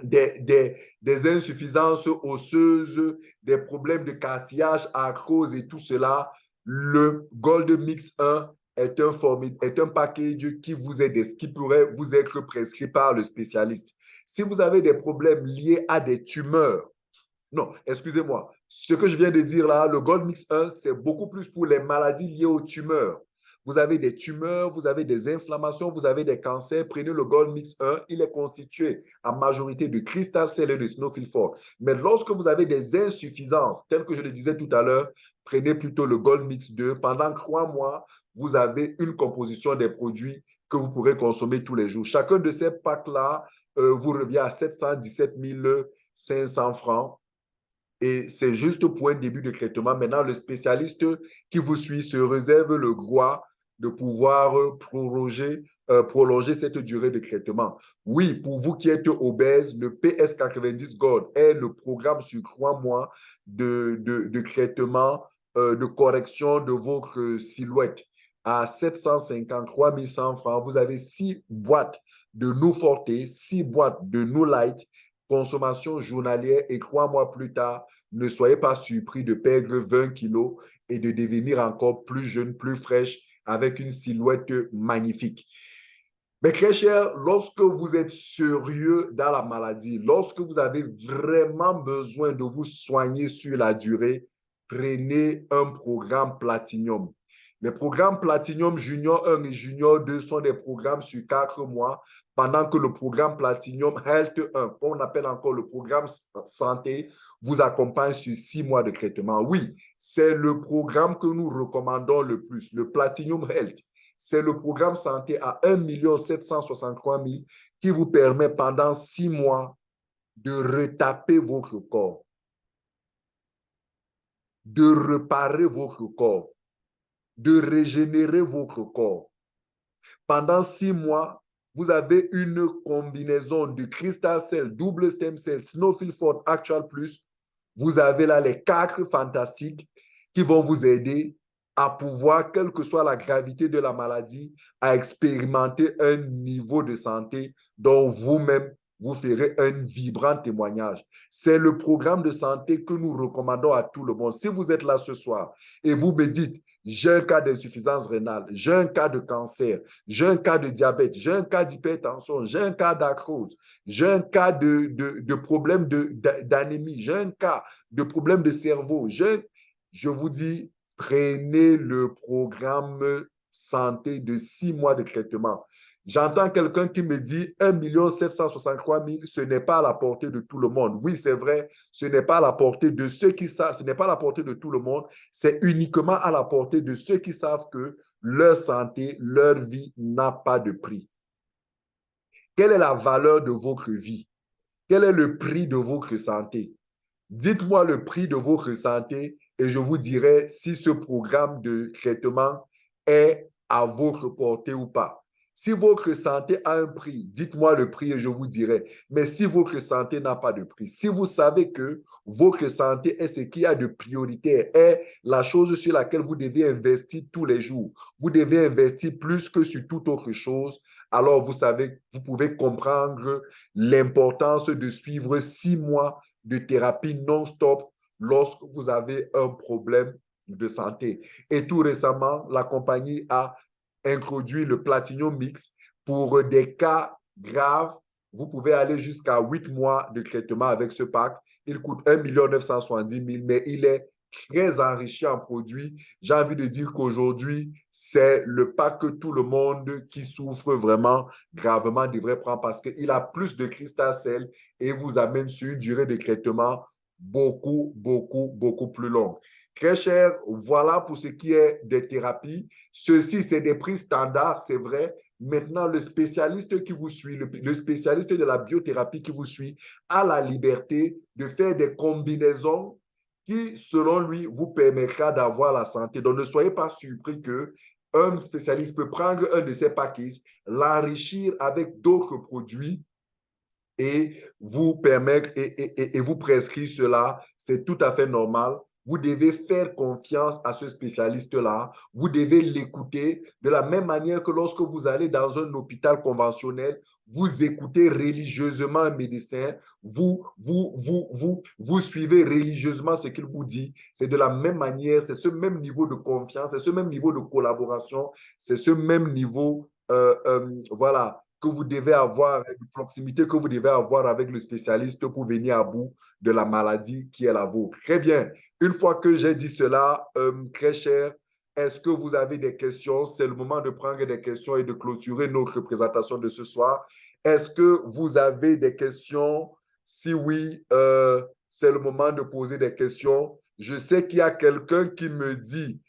des insuffisances osseuses, des problèmes de cartilage, arthrose et tout cela, le Gold Mix 1 est un package qui pourrait vous être prescrit par le spécialiste. Si vous avez des problèmes liés à des tumeurs, non, excusez-moi, ce que je viens de dire là, le Gold Mix 1, c'est beaucoup plus pour les maladies liées aux tumeurs. Vous avez des tumeurs, vous avez des inflammations, vous avez des cancers. Prenez le Gold Mix 1, il est constitué en majorité de cristal cell et de Snowfield Fort. Mais lorsque vous avez des insuffisances, telles que je le disais tout à l'heure, prenez plutôt le Gold Mix 2. Pendant 3 mois, vous avez une composition des produits que vous pourrez consommer tous les jours. Chacun de ces packs-là vous revient à 717 500 francs. Et c'est juste pour un début de traitement. Maintenant, le spécialiste qui vous suit se réserve le droit de pouvoir prolonger cette durée de traitement. Oui, pour vous qui êtes obèse, le PS90 Gold est le programme sur 3 mois de traitement, de correction de votre silhouette. À 753 100 francs, vous avez 6 boîtes de Nou Forte, 6 boîtes de Nou Light, consommation journalière et 3 mois plus tard, ne soyez pas surpris de perdre 20 kilos et de devenir encore plus jeune, plus fraîche, avec une silhouette magnifique. Mais très cher, lorsque vous êtes sérieux dans la maladie, lorsque vous avez vraiment besoin de vous soigner sur la durée, prenez un programme Platinum. Les programmes Platinum Junior 1 et Junior 2 sont des programmes sur 4 mois, pendant que le programme Platinum Health 1, qu'on appelle encore le programme santé, vous accompagne sur 6 mois de traitement. Oui, c'est le programme que nous recommandons le plus, le Platinum Health. C'est le programme santé à 1 763 000 qui vous permet pendant 6 mois de retaper votre corps, de réparer votre corps, de régénérer votre corps. Pendant 6 mois, vous avez une combinaison de Crystal Cell, double stem cell, Snowfield Fort, Actual Plus. Vous avez là les 4 fantastiques qui vont vous aider à pouvoir, quelle que soit la gravité de la maladie, à expérimenter un niveau de santé dont vous-même, vous ferez un vibrant témoignage. C'est le programme de santé que nous recommandons à tout le monde. Si vous êtes là ce soir et vous me dites, j'ai un cas d'insuffisance rénale, j'ai un cas de cancer, j'ai un cas de diabète, j'ai un cas d'hypertension, j'ai un cas d'arthrose, j'ai un cas de problème d'anémie, j'ai un cas de problème de cerveau. Je vous dis, prenez le programme santé de 6 mois de traitement. J'entends quelqu'un qui me dit 1 763 000, ce n'est pas à la portée de tout le monde. Oui, c'est vrai, ce n'est pas à la portée de ceux qui savent, ce n'est pas à la portée de tout le monde, c'est uniquement à la portée de ceux qui savent que leur santé, leur vie n'a pas de prix. Quelle est la valeur de votre vie? Quel est le prix de votre santé? Dites-moi le prix de votre santé et je vous dirai si ce programme de traitement est à votre portée ou pas. Si votre santé a un prix, dites-moi le prix et je vous dirai. Mais si votre santé n'a pas de prix, si vous savez que votre santé est ce qu'il y a de prioritaire, est la chose sur laquelle vous devez investir tous les jours, vous devez investir plus que sur toute autre chose, alors vous savez, vous pouvez comprendre l'importance de suivre 6 mois de thérapie non-stop lorsque vous avez un problème de santé. Et tout récemment, la compagnie a introduit le Platinum Mix pour des cas graves. Vous pouvez aller jusqu'à 8 mois de traitement avec ce pack. Il coûte 1 970 000, mais il est très enrichi en produits. J'ai envie de dire qu'aujourd'hui, c'est le pack que tout le monde qui souffre vraiment gravement devrait prendre parce qu'il a plus de cristal cell et vous amène sur une durée de traitement beaucoup, beaucoup, beaucoup plus longue. Très cher, voilà pour ce qui est des thérapies. Ceci, c'est des prix standards, c'est vrai. Maintenant, le spécialiste qui vous suit, le spécialiste de la biothérapie qui vous suit, a la liberté de faire des combinaisons qui, selon lui, vous permettra d'avoir la santé. Donc, ne soyez pas surpris que un spécialiste peut prendre un de ces packages, l'enrichir avec d'autres produits et vous permettre et vous prescrire cela. C'est tout à fait normal. vous devez faire confiance à ce spécialiste-là. Vous devez l'écouter de la même manière que lorsque vous allez dans un hôpital conventionnel, vous écoutez religieusement un médecin, vous suivez religieusement ce qu'il vous dit. C'est de la même manière, c'est ce même niveau de confiance, c'est ce même niveau de collaboration, c'est ce même niveau, voilà, que vous devez avoir, de proximité que vous devez avoir avec le spécialiste pour venir à bout de la maladie qui est la vôtre. Très bien. Une fois que j'ai dit cela, très cher, est-ce que vous avez des questions? C'est le moment de prendre des questions et de clôturer notre présentation de ce soir. Est-ce que vous avez des questions? Si oui, c'est le moment de poser des questions. Je sais qu'il y a quelqu'un qui me dit,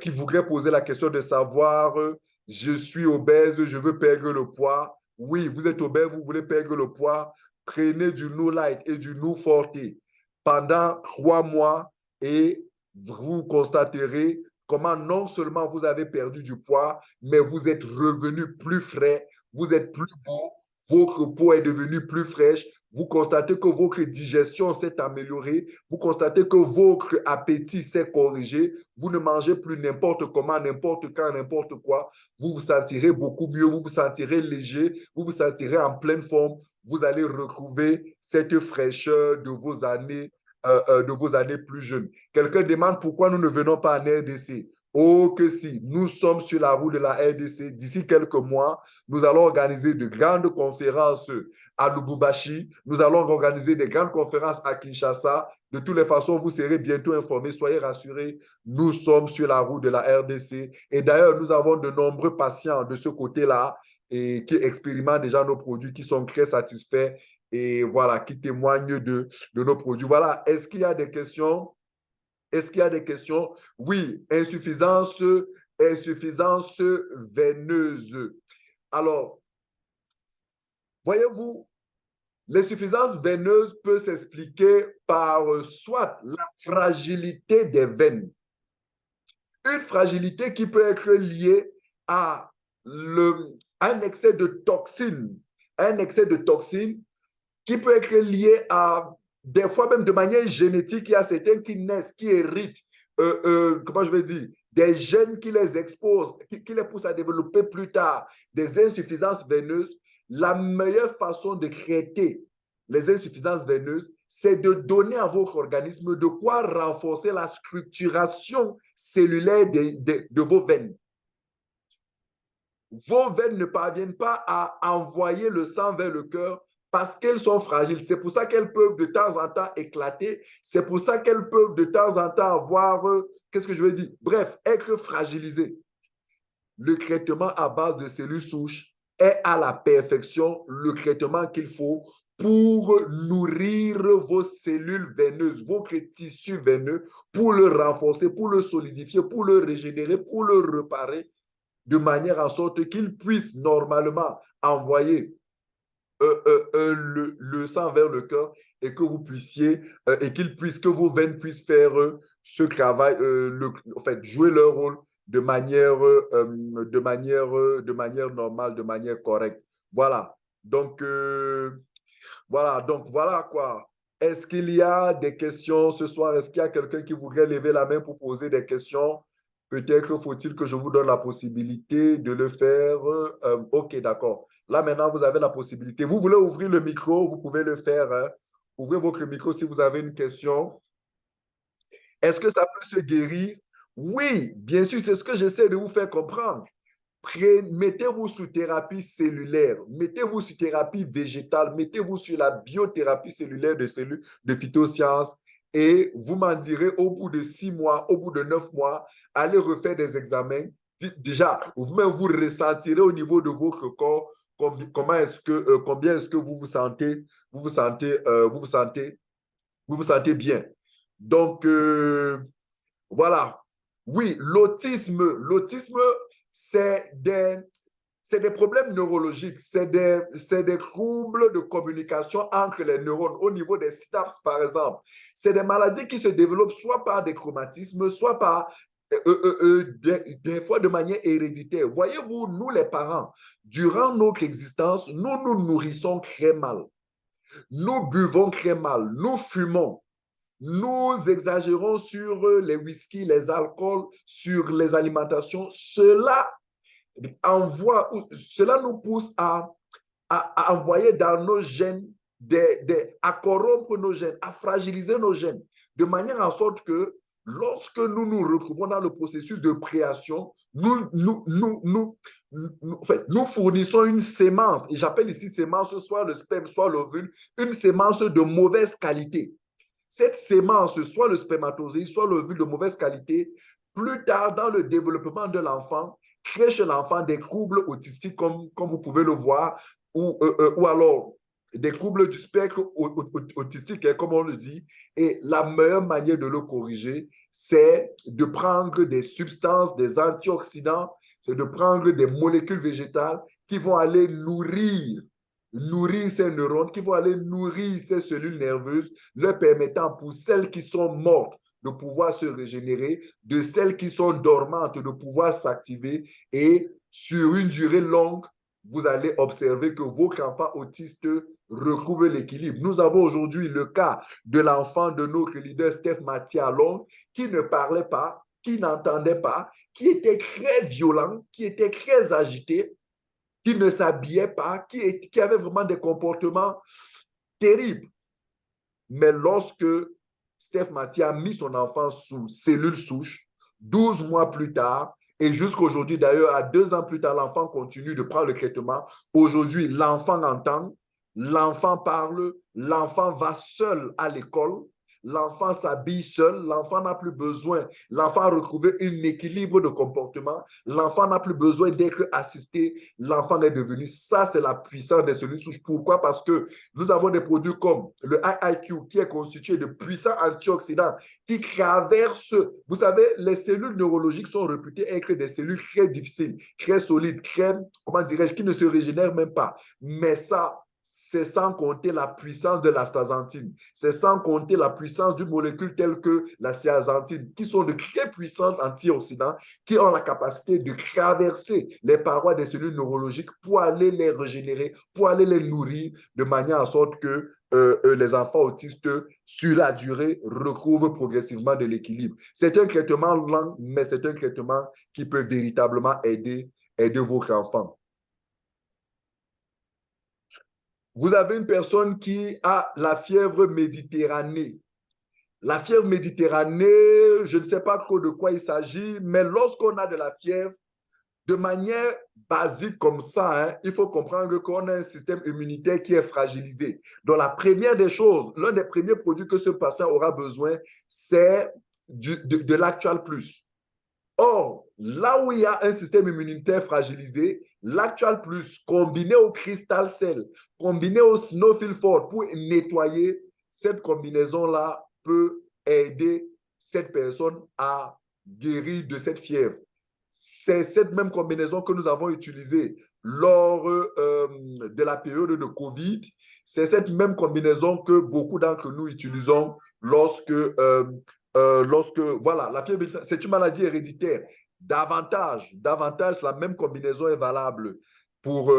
qui voudrait poser la question de savoir, je suis obèse, je veux perdre le poids. Oui, vous êtes obèse, vous voulez perdre le poids. Prenez du No Light et du No Forte pendant 3 mois et vous constaterez comment non seulement vous avez perdu du poids, mais vous êtes revenu plus frais, vous êtes plus beau, votre peau est devenue plus fraîche, vous constatez que votre digestion s'est améliorée, vous constatez que votre appétit s'est corrigé, vous ne mangez plus n'importe comment, n'importe quand, n'importe quoi, vous vous sentirez beaucoup mieux, vous vous sentirez léger, vous vous sentirez en pleine forme, vous allez retrouver cette fraîcheur de vos années plus jeunes. Quelqu'un demande pourquoi nous ne venons pas en RDC. Oh que si, nous sommes sur la route de la RDC. D'ici quelques mois, nous allons organiser de grandes conférences à Lubumbashi. Nous allons organiser des grandes conférences à Kinshasa. De toutes les façons, vous serez bientôt informés. Soyez rassurés, nous sommes sur la route de la RDC. Et d'ailleurs, nous avons de nombreux patients de ce côté-là et qui expérimentent déjà nos produits, qui sont très satisfaits et voilà, qui témoignent de nos produits. Voilà, est-ce qu'il y a des questions? Est-ce qu'il y a des questions? Oui, insuffisance veineuse. Alors, voyez-vous, l'insuffisance veineuse peut s'expliquer par soit la fragilité des veines, une fragilité qui peut être liée à un excès de toxines, un excès de toxines qui peut être lié à, des fois même de manière génétique, il y a certains qui naissent, qui héritent, comment je vais dire, des gènes qui les exposent, qui les poussent à développer plus tard des insuffisances veineuses. La meilleure façon de traiter les insuffisances veineuses, c'est de donner à votre organisme de quoi renforcer la structuration cellulaire de vos veines. Vos veines ne parviennent pas à envoyer le sang vers le cœur parce qu'elles sont fragiles. C'est pour ça qu'elles peuvent de temps en temps éclater. C'est pour ça qu'elles peuvent de temps en temps avoir, qu'est-ce que je veux dire? Bref, être fragilisées. Le traitement à base de cellules souches est à la perfection le traitement qu'il faut pour nourrir vos cellules veineuses, votre tissu veineux, pour le renforcer, pour le solidifier, pour le régénérer, pour le réparer de manière à sorte qu'ils puissent normalement envoyer le sang vers le cœur et que vous puissiez, et qu'ils puissent, que vos veines puissent faire ce travail, en fait, jouer leur rôle de manière normale, de manière correcte. Voilà. Donc, voilà quoi. Est-ce qu'il y a des questions ce soir? Est-ce qu'il y a quelqu'un qui voudrait lever la main pour poser des questions? Peut-être faut-il que je vous donne la possibilité de le faire. OK, d'accord. Là, maintenant, vous avez la possibilité. Vous voulez ouvrir le micro, vous pouvez le faire. Hein. Ouvrez votre micro si vous avez une question. Est-ce que ça peut se guérir? Oui, bien sûr, c'est ce que j'essaie de vous faire comprendre. Mettez-vous sous thérapie cellulaire, mettez-vous sous thérapie végétale, mettez-vous sur la biothérapie cellulaire de cellules de phytosciences et vous m'en direz au bout de 6 mois, au bout de 9 mois, allez refaire des examens. Déjà, vous-même, vous ressentirez au niveau de votre corps comment est-ce que, combien est-ce que vous vous sentez, vous vous sentez bien. Donc, voilà. Oui, l'autisme, c'est des problèmes neurologiques, c'est des troubles de communication entre les neurones au niveau des synapses, par exemple. C'est des maladies qui se développent soit par des chromatismes, soit par des fois de manière héréditaire. Voyez-vous, nous les parents, durant notre existence, nous nous nourrissons très mal. Nous buvons très mal, nous fumons. nous exagérons sur les whisky, les alcools, sur les alimentations. Cela nous pousse à envoyer dans nos gènes, à corrompre nos gènes, à fragiliser nos gènes, de manière en sorte que lorsque nous nous retrouvons dans le processus de création, en fait, nous fournissons une sémence, et j'appelle ici sémence soit le sperme, soit l'ovule, une sémence de mauvaise qualité. Cette sémence, soit le spermatozoïde, soit l'ovule de mauvaise qualité, plus tard dans le développement de l'enfant, crée chez l'enfant des troubles autistiques, comme vous pouvez le voir, ou alors des troubles du spectre autistique, hein, comme on le dit. Et la meilleure manière de le corriger, c'est de prendre des substances, des antioxydants, c'est de prendre des molécules végétales qui vont aller nourrir ces neurones, qui vont aller nourrir ces cellules nerveuses, leur permettant pour celles qui sont mortes de pouvoir se régénérer, de celles qui sont dormantes de pouvoir s'activer. Et sur une durée longue, vous allez observer que votre enfant autiste retrouve l'équilibre. Nous avons aujourd'hui le cas de l'enfant de notre leader Steph Mathieu à Londres qui ne parlait pas, qui n'entendait pas, qui était très violent, qui était très agité, qui ne s'habillait pas, qui avait vraiment des comportements terribles. Mais lorsque Steph Mathieu a mis son enfant sous cellule souche, 12 mois plus tard, et jusqu'à aujourd'hui, d'ailleurs, à 2 ans plus tard, l'enfant continue de prendre le traitement. Aujourd'hui, l'enfant entend, l'enfant parle, l'enfant va seul à l'école, l'enfant s'habille seul, l'enfant n'a plus besoin, l'enfant a retrouvé un équilibre de comportement, l'enfant n'a plus besoin d'être assisté, l'enfant est devenu, ça c'est la puissance des cellules souches. Pourquoi? Parce que nous avons des produits comme le IIQ qui est constitué de puissants antioxydants qui traversent, vous savez, les cellules neurologiques sont réputées être des cellules très difficiles, très solides, très, comment dirais-je, qui ne se régénèrent même pas. Mais ça, c'est sans compter la puissance de l'astaxanthine, c'est sans compter la puissance d'une molécule telle que la zeaxanthine, qui sont de très puissants antioxydants, qui ont la capacité de traverser les parois des cellules neurologiques pour aller les régénérer, pour aller les nourrir, de manière à sorte que les enfants autistes, sur la durée, retrouvent progressivement de l'équilibre. C'est un traitement lent, mais c'est un traitement qui peut véritablement aider votre enfant. Vous avez une personne qui a la fièvre méditerranée. La fièvre méditerranée, je ne sais pas trop de quoi il s'agit, mais lorsqu'on a de la fièvre, de manière basique comme ça, hein, il faut comprendre qu'on a un système immunitaire qui est fragilisé. Donc, la première des choses, l'un des premiers produits que ce patient aura besoin, c'est de l'Actual Plus. Or, là où il y a un système immunitaire fragilisé, l'Actual Plus, combiné au Crystal Cell, combiné au Snowfield Fort pour nettoyer, cette combinaison-là peut aider cette personne à guérir de cette fièvre. C'est cette même combinaison que nous avons utilisée lors de la période de COVID. C'est cette même combinaison que beaucoup d'entre nous utilisons lorsque, voilà, la fièvre, c'est une maladie héréditaire. Davantage, la même combinaison est valable pour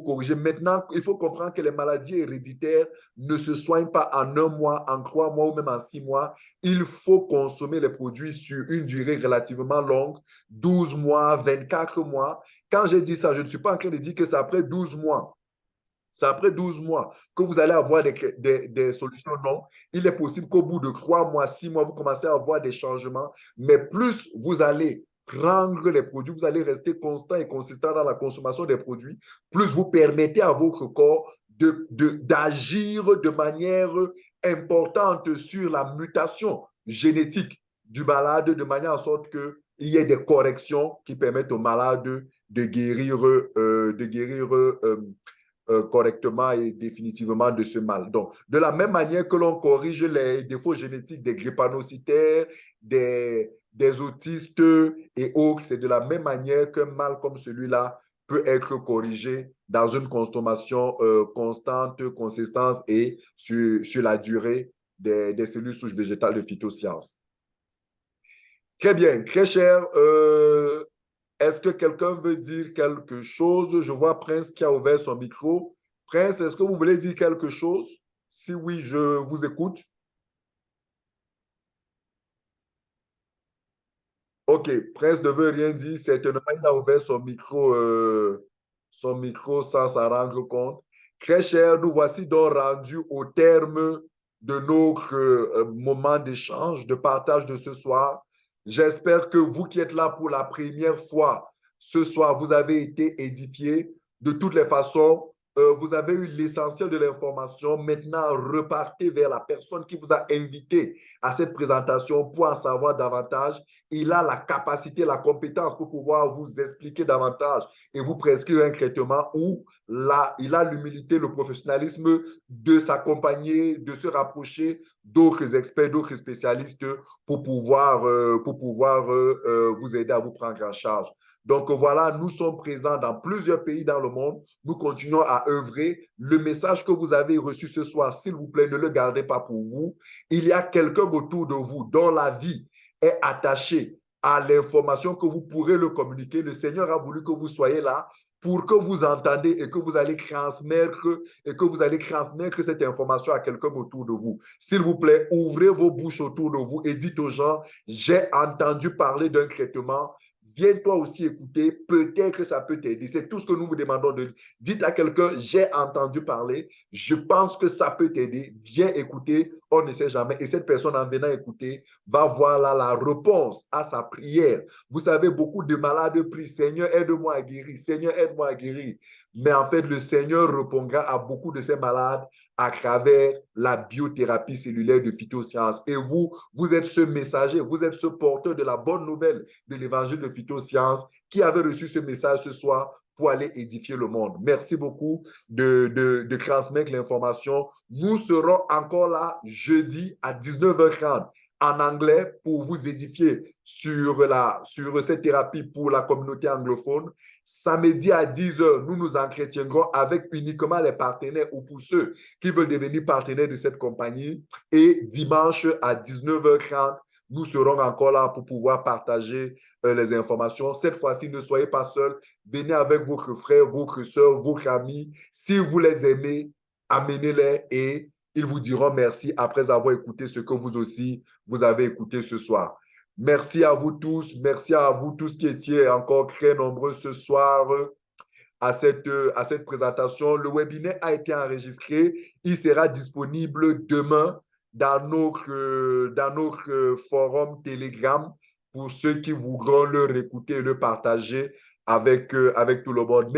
corriger. Maintenant, il faut comprendre que les maladies héréditaires ne se soignent pas en 1 mois, en 3 mois ou même en 6 mois. Il faut consommer les produits sur une durée relativement longue, 12 mois, 24 mois. Quand j'ai dit ça, je ne suis pas en train de dire que c'est après 12 mois. C'est après 12 mois que vous allez avoir des solutions. Non, il est possible qu'au bout de 3 mois, 6 mois, vous commencez à avoir des changements. Mais plus vous allez prendre les produits, vous allez rester constant et consistant dans la consommation des produits, plus vous permettez à votre corps d'agir de manière importante sur la mutation génétique du malade, de manière à sorte qu'il y ait des corrections qui permettent au malade de guérir, correctement et définitivement de ce mal. Donc, de la même manière que l'on corrige les défauts génétiques des drépanocytaires, des autistes et autres, c'est de la même manière qu'un mal comme celui-là peut être corrigé dans une consommation constante, consistante et sur la durée des cellules souches végétales de phytosciences. Très bien, très cher. Est-ce que quelqu'un veut dire quelque chose? Je vois Prince qui a ouvert son micro. Prince, est-ce que vous voulez dire quelque chose? Si oui, je vous écoute. OK, Prince ne veut rien dire. Certainement, il a ouvert son micro sans s'en rendre compte. Très cher, nous voici donc rendus au terme de notre moment d'échange, de partage de ce soir. J'espère que vous qui êtes là pour la première fois ce soir, vous avez été édifiés. De toutes les façons, vous avez eu l'essentiel de l'information. Maintenant, repartez vers la personne qui vous a invité à cette présentation pour en savoir davantage. Il a la capacité, la compétence pour pouvoir vous expliquer davantage et vous prescrire un traitement où là, il a l'humilité, le professionnalisme de s'accompagner, de se rapprocher d'autres experts, d'autres spécialistes pour pouvoir vous aider à vous prendre en charge. Donc voilà, nous sommes présents dans plusieurs pays dans le monde. Nous continuons à œuvrer. Le message que vous avez reçu ce soir, s'il vous plaît, ne le gardez pas pour vous. Il y a quelqu'un autour de vous dont la vie est attaché à l'information que vous pourrez le communiquer. Le Seigneur a voulu que vous soyez là pour que vous entendez et que vous allez transmettre cette information à quelqu'un autour de vous. S'il vous plaît, ouvrez vos bouches autour de vous et dites aux gens, j'ai entendu parler d'un traitement. Viens toi aussi écouter, peut-être que ça peut t'aider. C'est tout ce que nous vous demandons de dire. Dites à quelqu'un, j'ai entendu parler, je pense que ça peut t'aider. Viens écouter, on ne sait jamais. Et cette personne, en venant écouter, va voir là la réponse à sa prière. Vous savez, beaucoup de malades prient, Seigneur, aide-moi à guérir, Seigneur, aide-moi à guérir. Mais en fait, le Seigneur répondra à beaucoup de ces malades à travers la biothérapie cellulaire de phytosciences. Et vous, vous êtes ce messager, vous êtes ce porteur de la bonne nouvelle de l'évangile de phytosciences qui avait reçu ce message ce soir pour aller édifier le monde. Merci beaucoup de transmettre l'information. Nous serons encore là jeudi à 19h30 en anglais pour vous édifier sur cette thérapie pour la communauté anglophone. Samedi à 10h, nous nous entretiendrons avec uniquement les partenaires ou pour ceux qui veulent devenir partenaires de cette compagnie. Et dimanche à 19h30, nous serons encore là pour pouvoir partager les informations. Cette fois-ci, ne soyez pas seuls. Venez avec votre frère, votre soeur, vos amis. Si vous les aimez, amenez-les et ils vous diront merci après avoir écouté ce que vous aussi, vous avez écouté ce soir. Merci à vous tous qui étiez encore très nombreux ce soir à cette présentation. Le webinaire a été enregistré. Il sera disponible demain dans notre forum Telegram pour ceux qui voudront le réécouter et le partager avec tout le monde.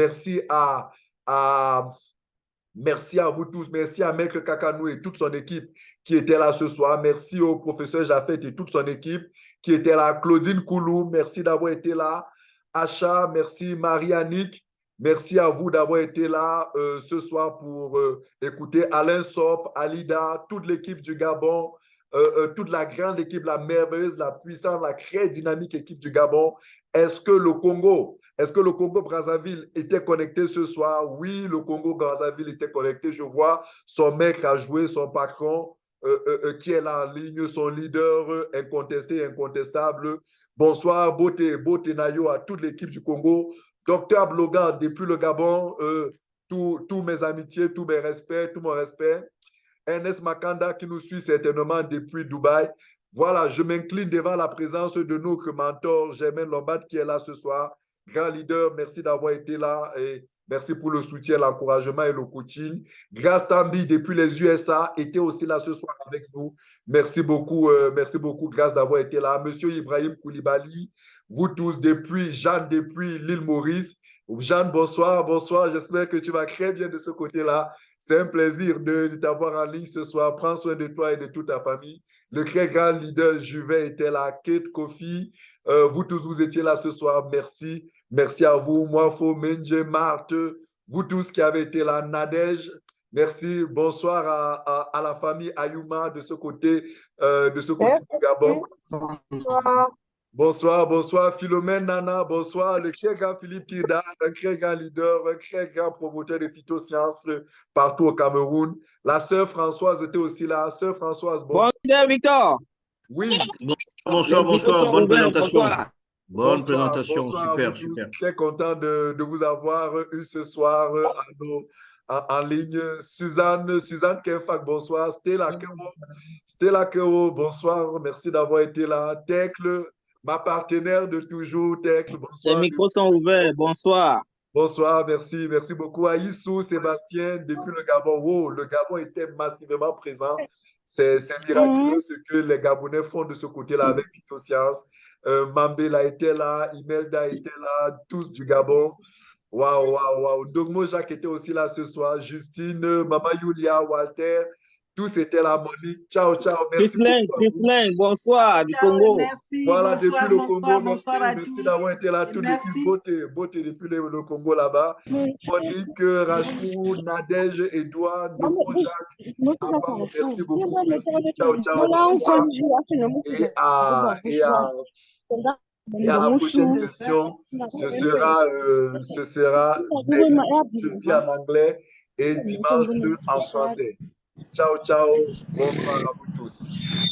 À Merci à vous tous. Merci à Maître Kakanou et toute son équipe qui était là ce soir. Merci au professeur Jaffet et toute son équipe qui était là. Claudine Koulou, merci d'avoir été là. Acha, merci. Marie-Annick, merci à vous d'avoir été là ce soir pour écouter Alain Sop, Alida, toute l'équipe du Gabon, toute la grande équipe, la merveilleuse, la puissante, la très dynamique équipe du Gabon. Est-ce que le Congo-Brazzaville était connecté ce soir? Oui, le Congo-Brazzaville était connecté. Je vois son mec a joué, son patron qui est là en ligne, son leader incontesté, incontestable. Bonsoir, Beauté Nayo, à toute l'équipe du Congo. Docteur Blogan, depuis le Gabon, tous mes amitiés, tous mes respects, tout mon respect. Ernest Makanda qui nous suit certainement depuis Dubaï. Voilà, je m'incline devant la présence de notre mentor, Germaine Lombard, qui est là ce soir. Grand leader, merci d'avoir été là et merci pour le soutien, l'encouragement et le coaching. Grace Tambi, depuis les USA, était aussi là ce soir avec nous. Merci beaucoup, Grace, d'avoir été là. Monsieur Ibrahim Koulibaly, vous tous, Jeanne, depuis l'île Maurice. Jeanne, bonsoir, bonsoir. J'espère que tu vas très bien de ce côté-là. C'est un plaisir de t'avoir en ligne ce soir. Prends soin de toi et de toute ta famille. Le très grand leader Juvet était là. Kate, Kofi, vous tous, vous étiez là ce soir. Merci. Merci à vous. Moifo, Menje, Marthe, vous tous qui avez été là. Nadège, merci. Bonsoir à la famille Ayuma de ce côté du Gabon. Bonsoir. Bonsoir, bonsoir Philomène Nana, bonsoir le très grand Philippe Kirda, un très grand leader, un très grand promoteur de phytosciences partout au Cameroun. La sœur Françoise était aussi là. Sœur Françoise, bonsoir. Bonsoir, Victor. Oui. Bonsoir, bonne présentation. Bonne présentation, bonsoir super, à vous tous. super. Très content de vous avoir eu ce soir en ligne. Suzanne Kenfak, bonsoir. Stella Kero, bonsoir. Merci d'avoir été là. Tecle, Ma partenaire de toujours, Tecle, Les bonsoir. micros sont ouverts. Bonsoir. Bonsoir, merci. Merci beaucoup à Issou, Sébastien, depuis le Gabon. Wow, le Gabon était massivement présent. C'est miraculeux ce que les Gabonais font de ce côté-là avec Phytosciences. Mambela était là, Imelda était là, tous du Gabon. Waouh, waouh, waouh. Dogmo Jacques était aussi là ce soir. Justine, Maman Yulia, Walter, tous étaient là. Monique, ciao, ciao. Merci beaucoup. Tislin, bonsoir du Ciao, Congo. merci. Voilà, Bonsoir, depuis le bonsoir, Congo, bonsoir à merci tous. d'avoir été là. Et Toute merci. l'équipe beauté depuis le Congo là-bas. Monique, Rachou, Nadège, Edouard, Dogmo Jacques, Abba, merci beaucoup. Merci. Ciao, ciao. Bonsoir. Et à la prochaine session, ce sera jeudi en anglais et dimanche en français. Ciao, ciao. Bonsoir à vous tous.